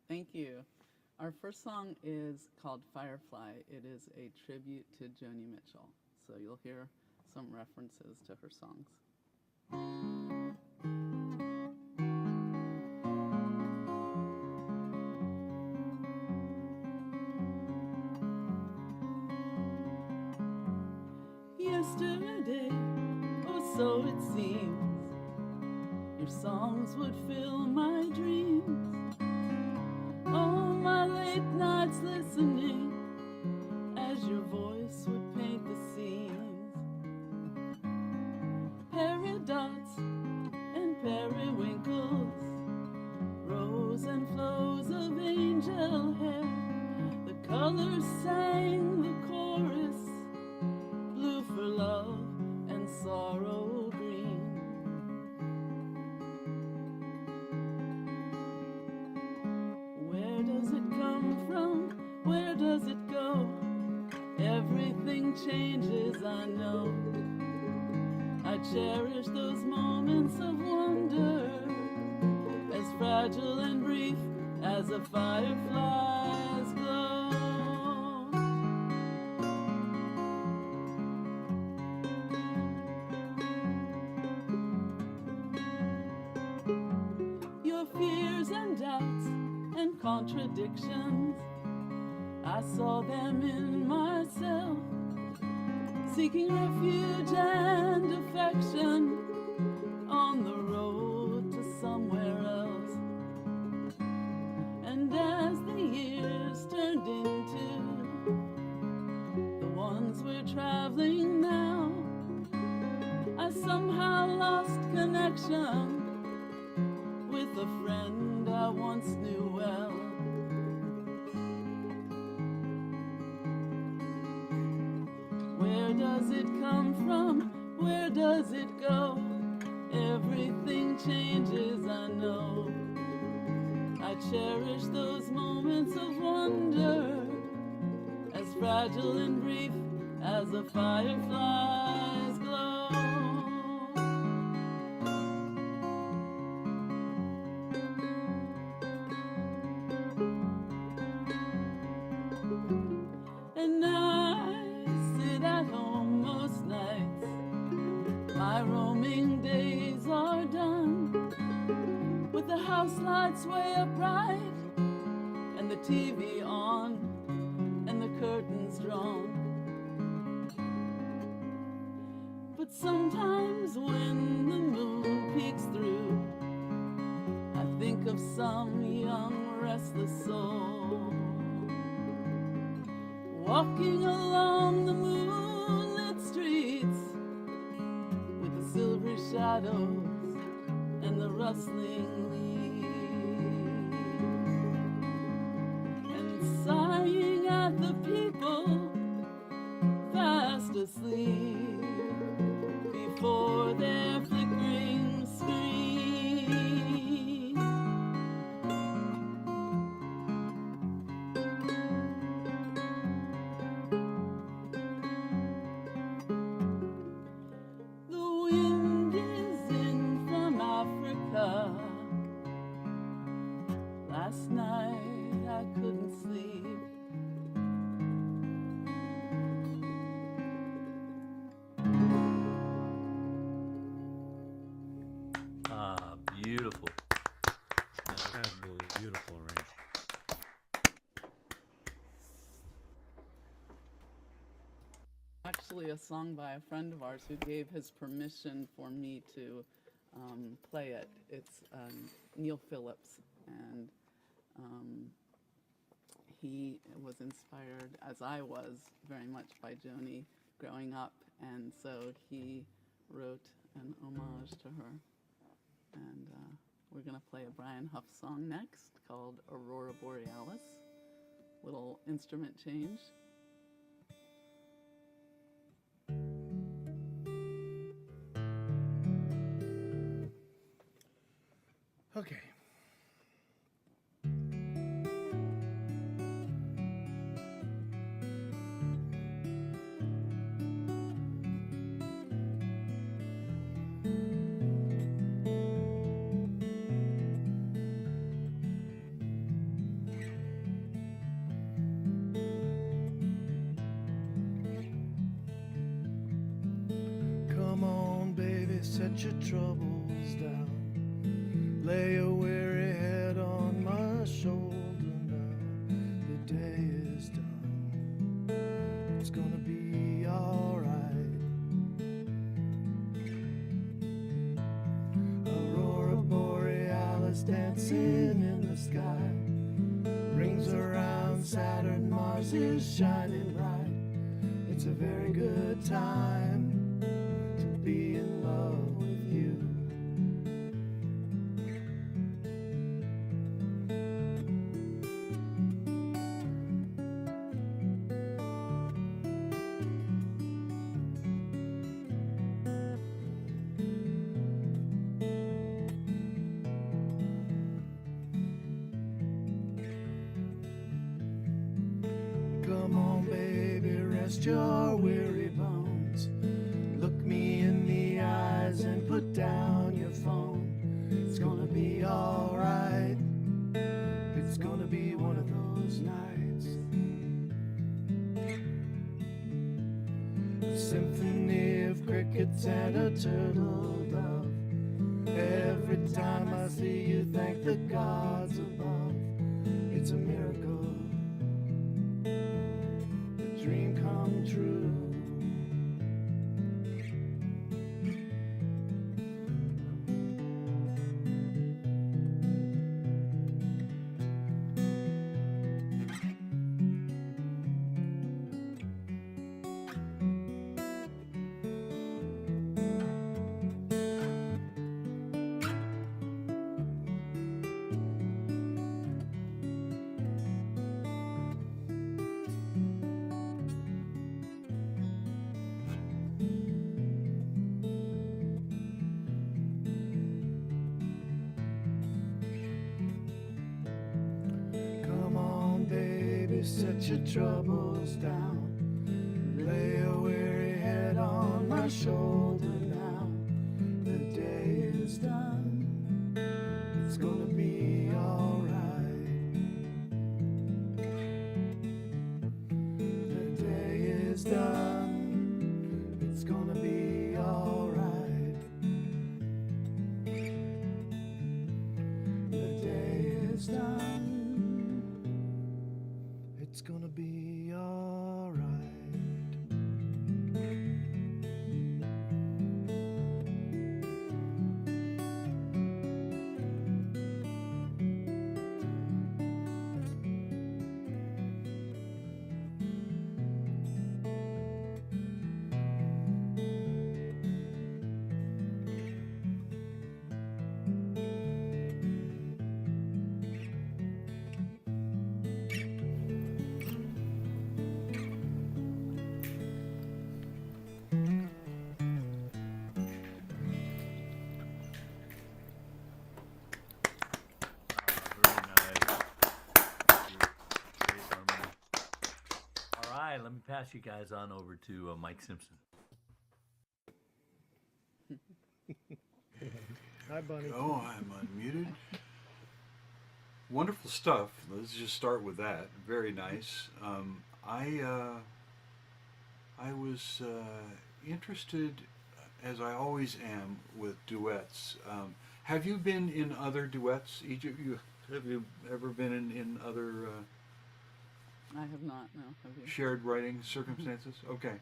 Thank you. Our first song is called Firefly. It is a tribute to Joni Mitchell. So you'll hear some references to her songs. Yesterday, oh so it seems, your songs would fill my dreams. All my late nights listening as your voice would paint the scenes. Paradox and periwinkles, rose and flows of angel hair. The colors sang the chorus, blue for love and sorrow green. Where does it come from? Where does it go? Everything changes, I know. I cherish those moments of wonder, as fragile and brief as a firefly's glow. Your fears and doubts and contradictions, I saw them in myself, seeking refuge and affection on the road to somewhere else. And as the years turned into the ones we're traveling now, I somehow lost connection with a friend I once knew well. Where does it come from? Where does it go? Everything changes, I know. I cherish those moments of wonder, as fragile and brief as a firefly's glow. And I sit at home most nights, my roaming days are done, with the house lights way up bright TV on and the curtains drawn. But sometimes when the moon peeks through, I think of some young restless soul walking along the moonlit streets with the silvery shadows and the rustling leaves, and sighing at the people fast asleep before their flickering screen. The wind is in from Africa. Last night I couldn't sleep. Ah, beautiful. Absolutely beautiful arrangement. Actually, a song by a friend of ours who gave his permission for me to play it. It's Neil Phillips, and he was inspired, as I was, very much by Joni growing up, and so he wrote an homage to her. And we're going to play a Brian Huff song next called Aurora Borealis. Little instrument change. Okay. Come on, baby, set your troubles down. Lay a weary head on my shoulder now. The day is done. It's gonna be alright. Aurora Borealis dancing in the sky. Rings around Saturn, Mars is shining bright. It's a very good time to be in love with you. Come on, baby, rest your weary bones. Look me in the eyes and put down your phone. It's gonna be alright. It's gonna be one of those nights. A symphony of crickets and a turtle dove. Every time I see you, thank the gods above. It's a miracle. Dream come true. Set your troubles down. Lay a weary head on my shoulder now. The day is done. It's gonna be alright. The day is done. It's gonna be alright. The day is done. be all right. Very nice. Great harmony. All right, let me pass you guys on over to Mike Simpson. Hi, Bunny. Oh, I'm unmuted. Wonderful stuff. Let's just start with that. Very nice. I was interested, as I always am, with duets. Have you been in other duets? Each of you, have you ever been in other I have not, no. Have you? shared writing circumstances? Okay.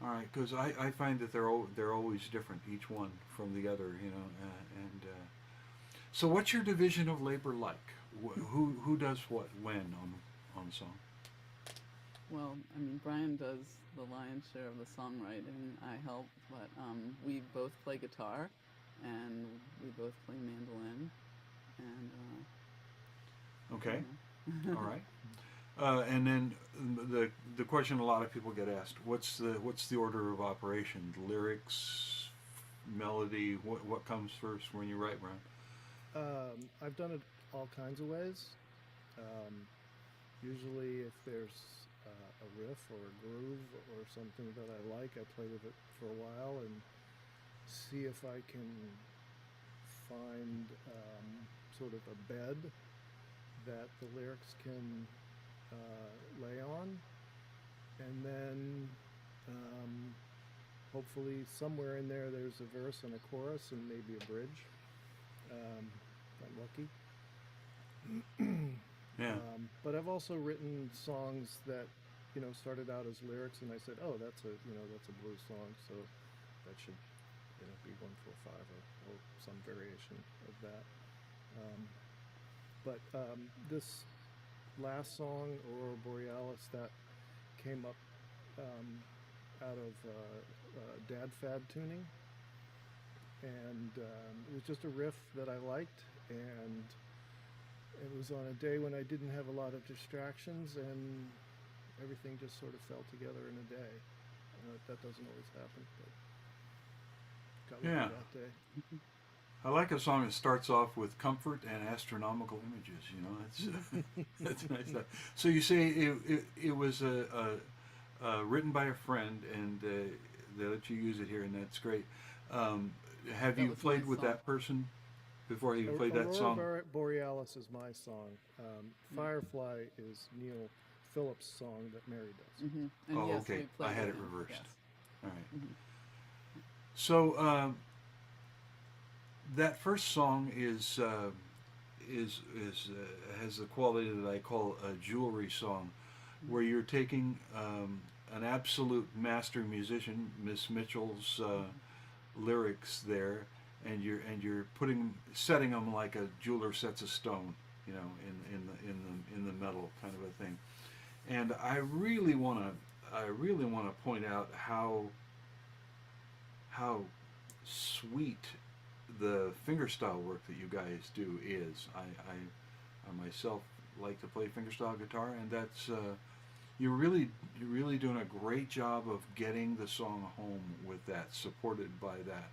All right, because I find that they're always different, each one from the other, you know. So, what's your division of labor like? Who does what when on song? Well, I mean, Brian does the lion's share of the songwriting. I help, but we both play guitar, and we both play mandolin, and Okay. All right. And then the question a lot of people get asked: what's the order of operation? Lyrics, melody. What comes first when you write, Brian? I've done it all kinds of ways. Usually, if there's a riff or a groove or something that I like, I play with it for a while and see if I can find sort of a bed that the lyrics can lay on, and then hopefully somewhere in there there's a verse and a chorus and maybe a bridge. If I'm lucky. Yeah. But I've also written songs that, you know, started out as lyrics, and I said, oh, that's a blues song, so that should, you know, be 145 or some variation of that. But this last song, Aurora Borealis, that came up out of Dad Fad tuning, and it was just a riff that I liked, and it was on a day when I didn't have a lot of distractions, and everything just sort of fell together in a day. That doesn't always happen, but got lucky that day. I like a song that starts off with comfort and astronomical images. You know, that's nice stuff. So you say it was written by a friend, and they let you use it here, and that's great. Have you played with that person before you played that song? Aurora Borealis is my song. Firefly is Neil Phillips' song that Mary does. Mm-hmm. And Oh, yes, okay. we played I had with it him, reversed. yes. All right. Mhm. So that first song is has the quality that I call a jewelry song, where you're taking an absolute master musician, Miss Mitchell's lyrics there, and you're setting them like a jeweler sets a stone, you know, in the metal kind of a thing. And I really want to point out how sweet the fingerstyle work that you guys do is. I myself like to play fingerstyle guitar, and that's you're really doing a great job of getting the song home with that, supported by that.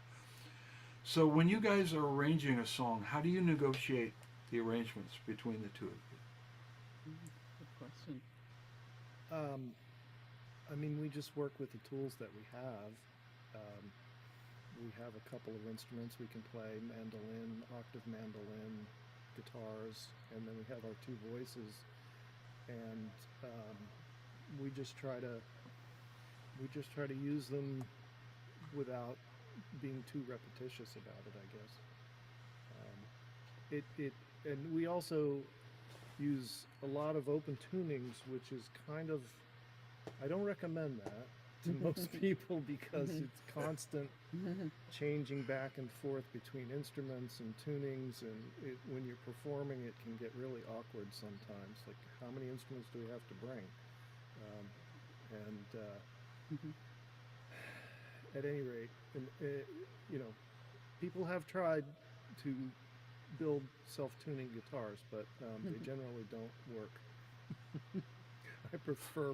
So when you guys are arranging a song, how do you negotiate the arrangements between the two of you? Good question. I mean, we just work with the tools that we have. We have a couple of instruments we can play: mandolin, octave mandolin, guitars, and then we have our two voices. And we just try to use them without being too repetitious about it, I guess. And we also use a lot of open tunings, which is kind of, I don't recommend that to most people because it's constant changing back and forth between instruments and tunings, and when you're performing it can get really awkward sometimes, like how many instruments do we have to bring? At any rate, you know, people have tried to build self-tuning guitars, but they generally don't work. I prefer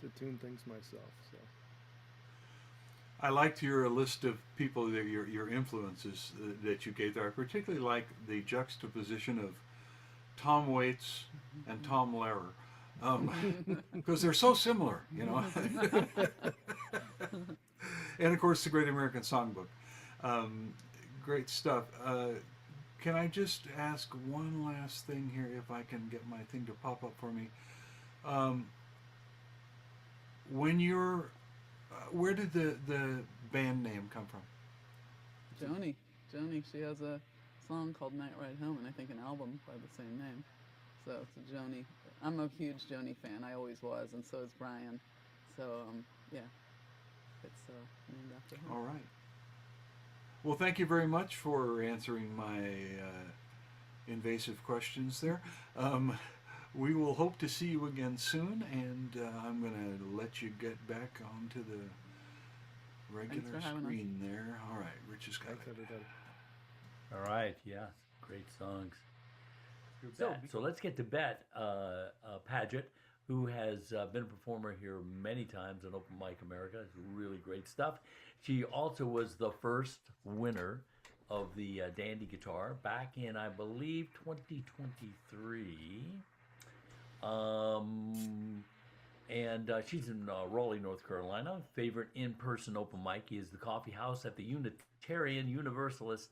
to tune things myself. So I liked your list of people, that your influences that you gave there. I particularly like the juxtaposition of Tom Waits and Tom Lehrer, because they're so similar, you know. And of course, the Great American Songbook. Great stuff. Can I just ask one last thing here, if I can get my thing to pop up for me? When you're, where did the band name come from? Joni, she has a song called Night Ride Home, and I think an album by the same name. So it's a Joni. I'm a huge Joni fan. I always was, and so is Brian. So yeah, it's named after her. All right. Well, thank you very much for answering my invasive questions there. We will hope to see you again soon, and I'm going to let you get back onto the regular screen there. All right, Rich has got it. everybody. All right, yeah, great songs. So let's get to Bet Paget, who has been a performer here many times on Open Mic America. It's really great stuff. She also was the first winner of the Dandy Guitar back in, I believe, 2023. And she's in Raleigh, North Carolina. Favorite in-person open mic is the Coffee House at the Unitarian Universalist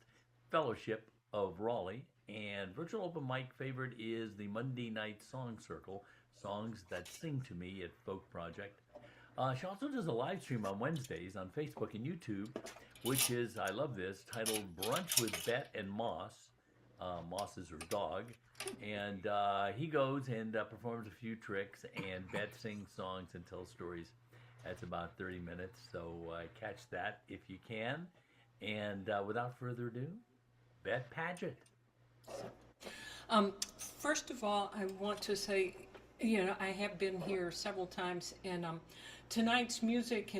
Fellowship of Raleigh. And virtual open mic favorite is the Monday Night Song Circle, Songs That Sing to Me at Folk Project. She also does a live stream on Wednesdays on Facebook and YouTube, which is, I love this, titled Brunch with Bet and Moss. Moss is her dog. And he goes and performs a few tricks, and Bet sings songs and tells stories. That's about 30 minutes, so catch that if you can. And without further ado, Bet Paget. First of all, I want to say, you know, I have been here several times, and tonight's music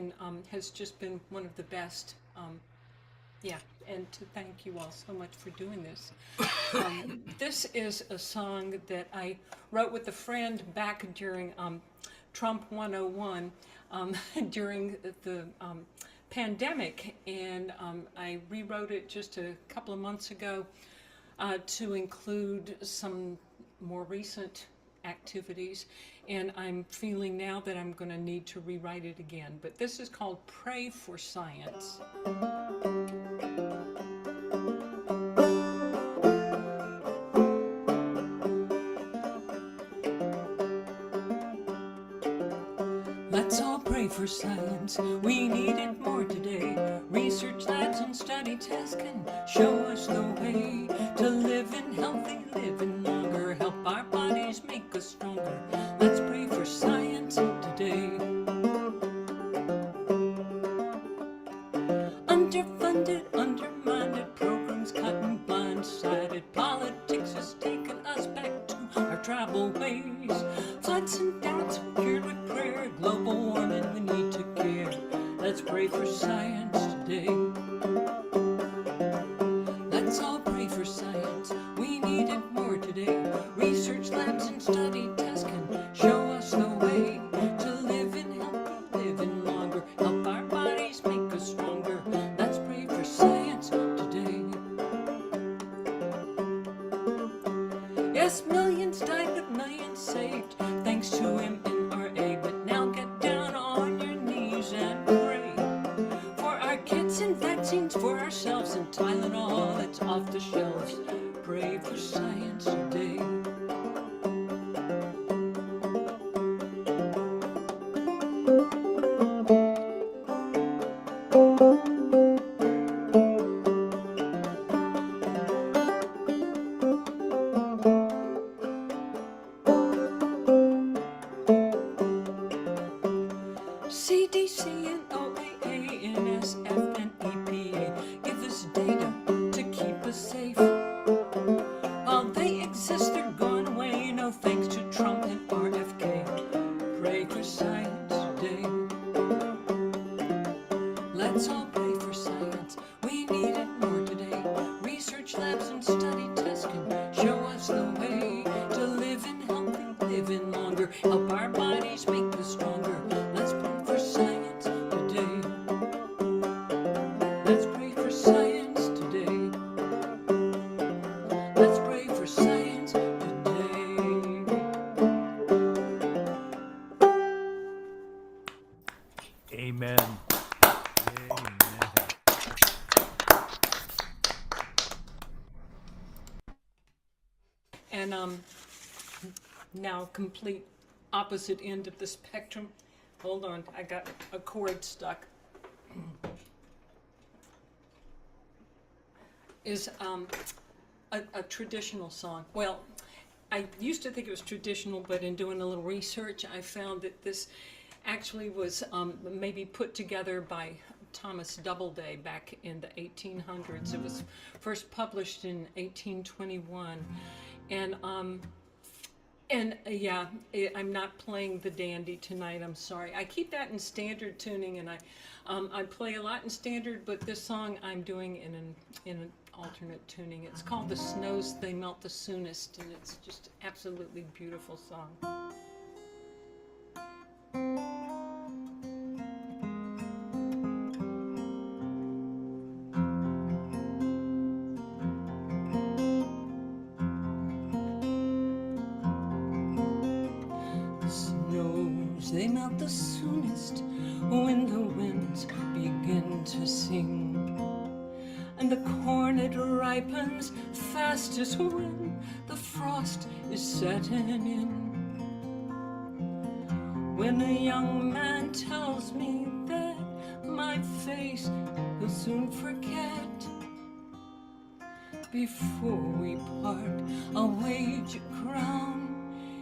has just been one of the best. And to thank you all so much for doing this. This is a song that I wrote with a friend back during Trump 101 during the pandemic, and I rewrote it just a couple of months ago to include some more recent activities, and I'm feeling now that I'm going to need to rewrite it again. But this is called Pray for Science. Let's all pray for science. We need it more today. Research labs and study tests can show us the way to live in healthy living longer, help our bodies make us stronger. Let's pray for science today. Underfunded, undermined programs, cutting blindsided politics has taken us back to our tribal ways. Floods and doubts cured with prayer, global warming we need to care. Let's pray for science today. Let's all pray for science. We need it more today. Research labs and study tests can show us the way to live in healthy living longer, help our bodies make us stronger. Let's pray for science today. Yes, millions died, but millions saved, thanks to MNRA. But now get down on your knees and pray CDC and OAA and SF and EPA give us data to keep us safe. While they exist, they're gone away. No thanks to Trump and RFK. Pray for science today. Let's all pray for science. We need it more today. Research labs and study tests can show us the way to live in healthy, living longer. Help our bodies make us stronger. Let's pray for science today. Let's pray for science today. Let's pray for science today. Amen. And now complete opposite end of the spectrum. Hold on, I got a chord stuck. Is a traditional song. Well, I used to think it was traditional, but in doing a little research, I found that this actually was maybe put together by Thomas Doubleday back in the 1800s. It was first published in 1821, and yeah, I'm not playing the dandy tonight. I'm sorry. I keep that in standard tuning, and I play a lot in standard, but this song I'm doing in an alternate tuning. It's called "The Snows They Melt the Soonest," and it's just absolutely beautiful song. They melt the soonest when the winds begin to sing, and the corn it ripens fastest when the frost is setting in. When a young man tells me that my face will soon forget, before we part I'll wage a crown.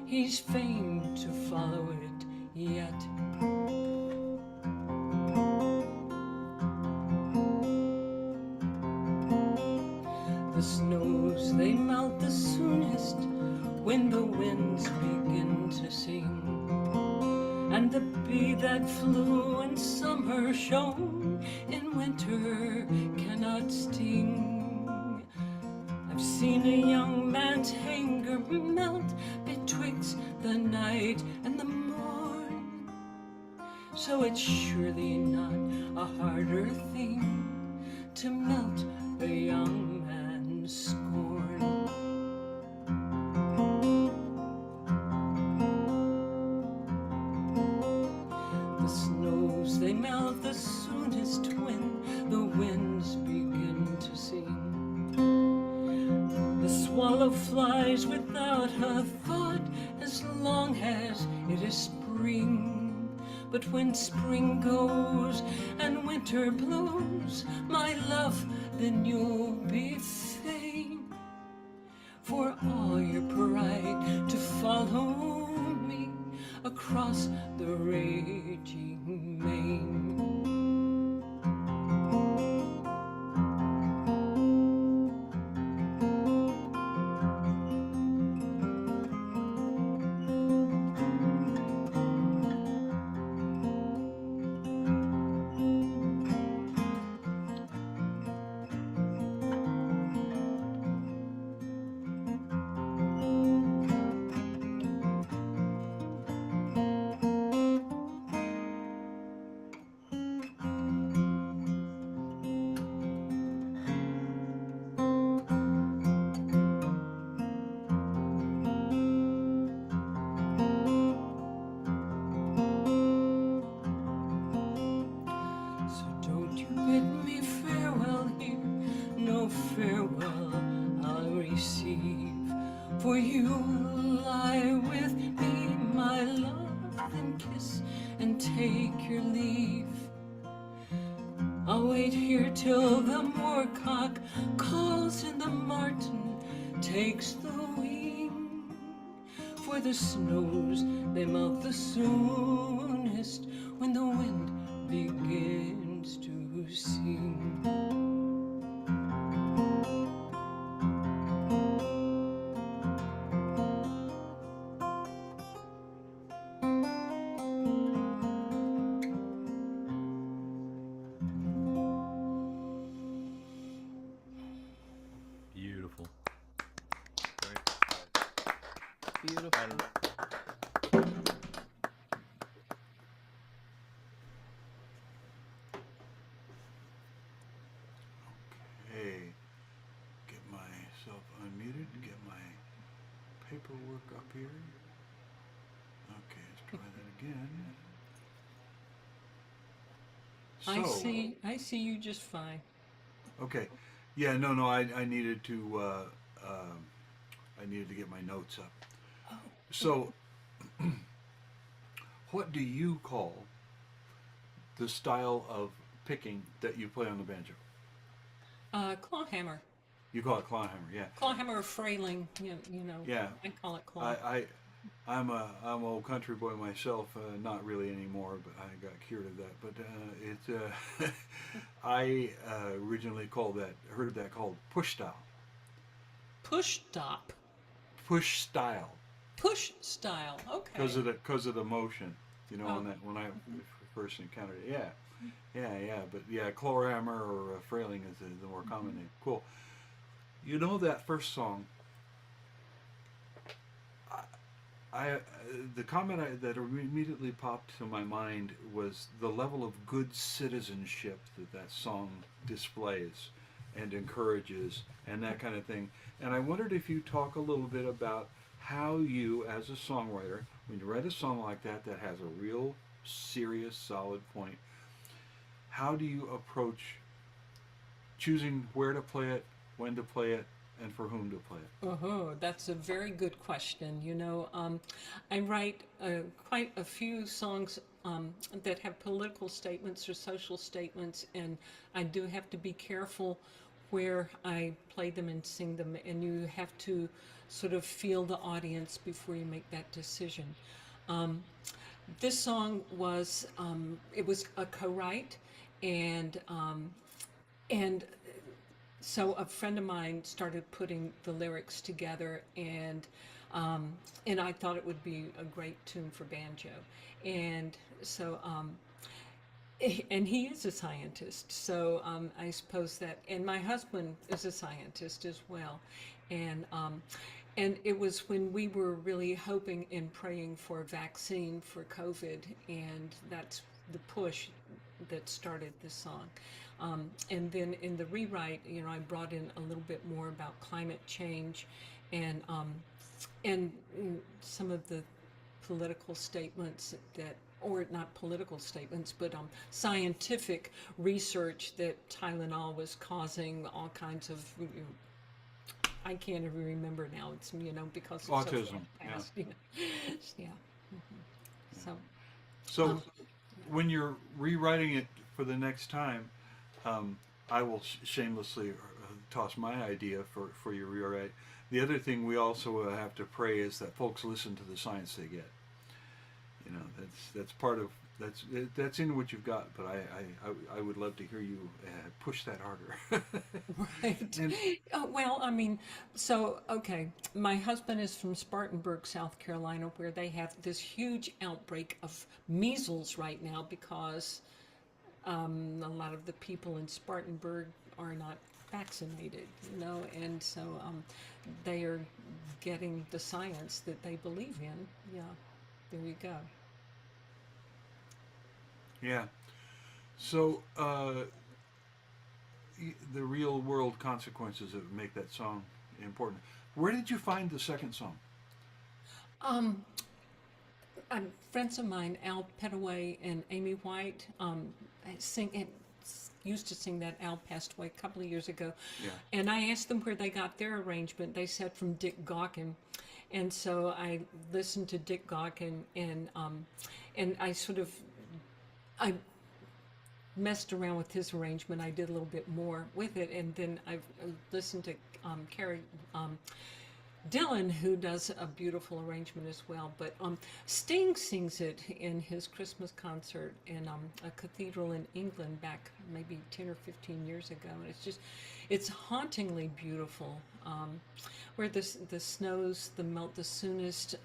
He's fain to follow it yet. The snows, they melt the soonest when the winds begin to sing, and the bee that flew in summer shone in winter cannot sting. I've seen a young man's anger melt betwixt the night and the morn, so it's surely not a harder thing to melt a young man's scorn. The snows, they melt the soonest when the winds begin to sing. The swallow flies without a thought as long as it is spring. But when spring goes and winter blows, my love, then you'll be fain for all your pride to follow me across the raging main. Farewell I'll receive, for you lie with me, my love, then kiss and take your leave. I'll wait here till the moorcock calls and the martin takes the wing, for the snows, they melt the soonest when the wind here. Okay, let's try that again. I see you just fine. Okay. Yeah, no, I needed to I needed to get my notes up. Oh. So, what do you call the style of picking that you play on the banjo? Clawhammer. You call it clawhammer, yeah. Clawhammer or frailing, you know. Yeah. I call it claw. I'm an old country boy myself, not really anymore, but I got cured of that. But I originally heard that called push style. Push stop. Push style. Push style. Okay. Because of the motion, you know, Oh. when I first encountered it. Yeah. But yeah, clawhammer or frailing is the more common name. Cool. You know that first song. The comment that immediately popped to my mind was the level of good citizenship that song displays and encourages and that kind of thing. And I wondered if you talk a little bit about how you, as a songwriter, when you write a song like that has a real serious, solid point, how do you approach choosing where to play it, when to play it, and for whom to play it? Oh, that's a very good question. You know, I write quite a few songs that have political statements or social statements, and I do have to be careful where I play them and sing them, and you have to sort of feel the audience before you make that decision. This song was it was a co-write, and so a friend of mine started putting the lyrics together, and I thought it would be a great tune for banjo, and so and he is a scientist, so I suppose that, and my husband is a scientist as well, and it was when we were really hoping and praying for a vaccine for COVID, and that's the push that started this song. And then in the rewrite, you know, I brought in a little bit more about climate change and some of the political statements that, or not political statements, but scientific research that Tylenol was causing all kinds of, I can't even remember now. It's, you know, because it's Autism, so fast. yeah. Yeah. Mm-hmm. So when you're rewriting it for the next time, I will shamelessly toss my idea for your rewrite. The other thing we also have to pray is that folks listen to the science they get. You know, that's part of that's in what you've got. But I would love to hear you push that harder. Right. Well, I mean, so okay, my husband is from Spartanburg, South Carolina, where they have this huge outbreak of measles right now because a lot of the people in Spartanburg are not vaccinated, you know, and so they are getting the science that they believe in. Yeah, there you go. Yeah. So the real world consequences that make that song important. Where did you find the second song? Friends of mine, Al Petaway and Amy White, used to sing that. Al passed away a couple of years ago. Yeah. And I asked them where they got their arrangement. They said from Dick Gaughan. And so I listened to Dick Gaughan, and I messed around with his arrangement. I did a little bit more with it, and then I listened to Carrie Dillon, who does a beautiful arrangement as well. But Sting sings it in his Christmas concert in a cathedral in England back maybe 10 or 15 years ago, and it's hauntingly beautiful. Where the snows melt the soonest,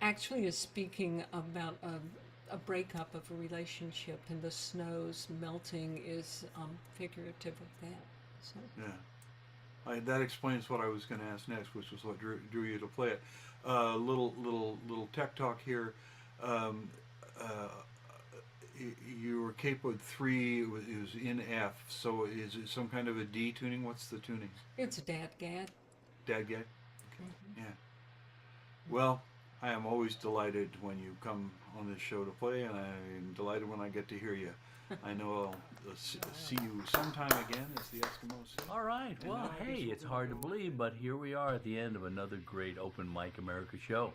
actually is speaking about a breakup of a relationship, and the snows melting is figurative of that. So. Yeah, that explains what I was going to ask next, which was what drew you to play it. Little tech talk here. Your capo 3 is in F, so is it some kind of a D tuning? What's the tuning? It's Dadgad. Dadgad? Okay. Yeah. Well, I am always delighted when you come on this show to play, and I'm delighted when I get to hear you. I know I'll see you sometime again, as the Eskimos say. All right. And Well, now I guess hey, we're it's gonna hard to go- believe, but here we are at the end of another great Open Mic America show.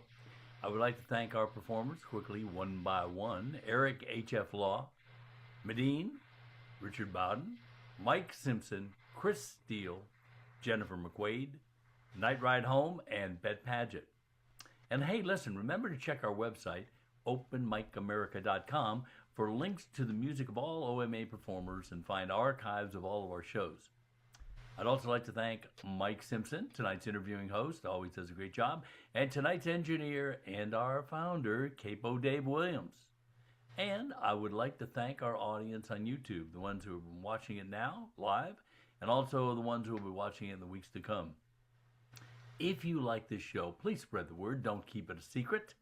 I would like to thank our performers quickly, one by one. Eric H.F. Law, Medine, Richard Bowden, Mike Simpson, Chris Steele, Jennifer McQuaid, Night Ride Home, and Bet Paget. And hey, listen, remember to check our website, openmicamerica.com, for links to the music of all OMA performers and find archives of all of our shows. I'd also like to thank Mike Simpson, tonight's interviewing host, always does a great job, and tonight's engineer and our founder, Capo Dave Williams. And I would like to thank our audience on YouTube, the ones who are watching it now, live, and also the ones who will be watching it in the weeks to come. If you like this show, please spread the word. Don't keep it a secret.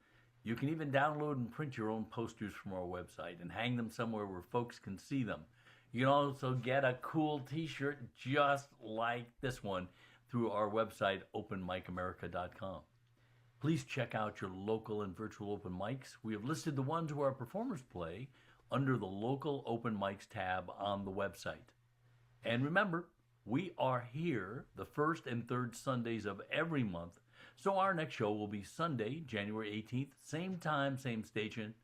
You can even download and print your own posters from our website and hang them somewhere where folks can see them. You can also get a cool t-shirt just like this one through our website, openmicamerica.com. Please check out your local and virtual open mics. We have listed the ones where our performers play under the local open mics tab on the website. And remember, we are here the first and third Sundays of every month, so our next show will be Sunday, January 18th, same time, same station.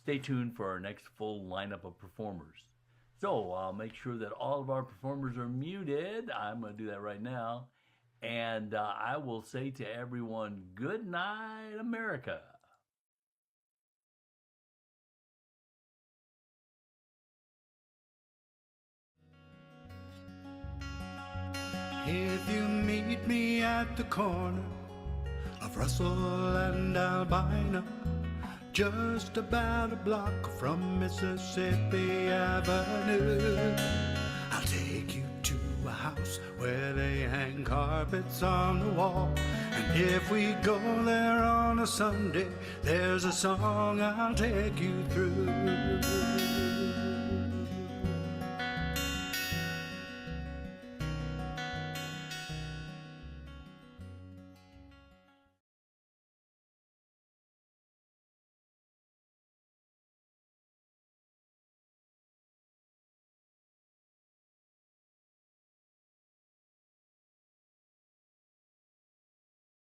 Stay tuned for our next full lineup of performers. So I'll make sure that all of our performers are muted. I'm going to do that right now. And I will say to everyone, good night, America. If you meet me at the corner of Russell and Albina, just about a block from Mississippi Avenue, I'll take you to a house where they hang carpets on the wall. And if we go there on a Sunday, there's a song I'll take you through.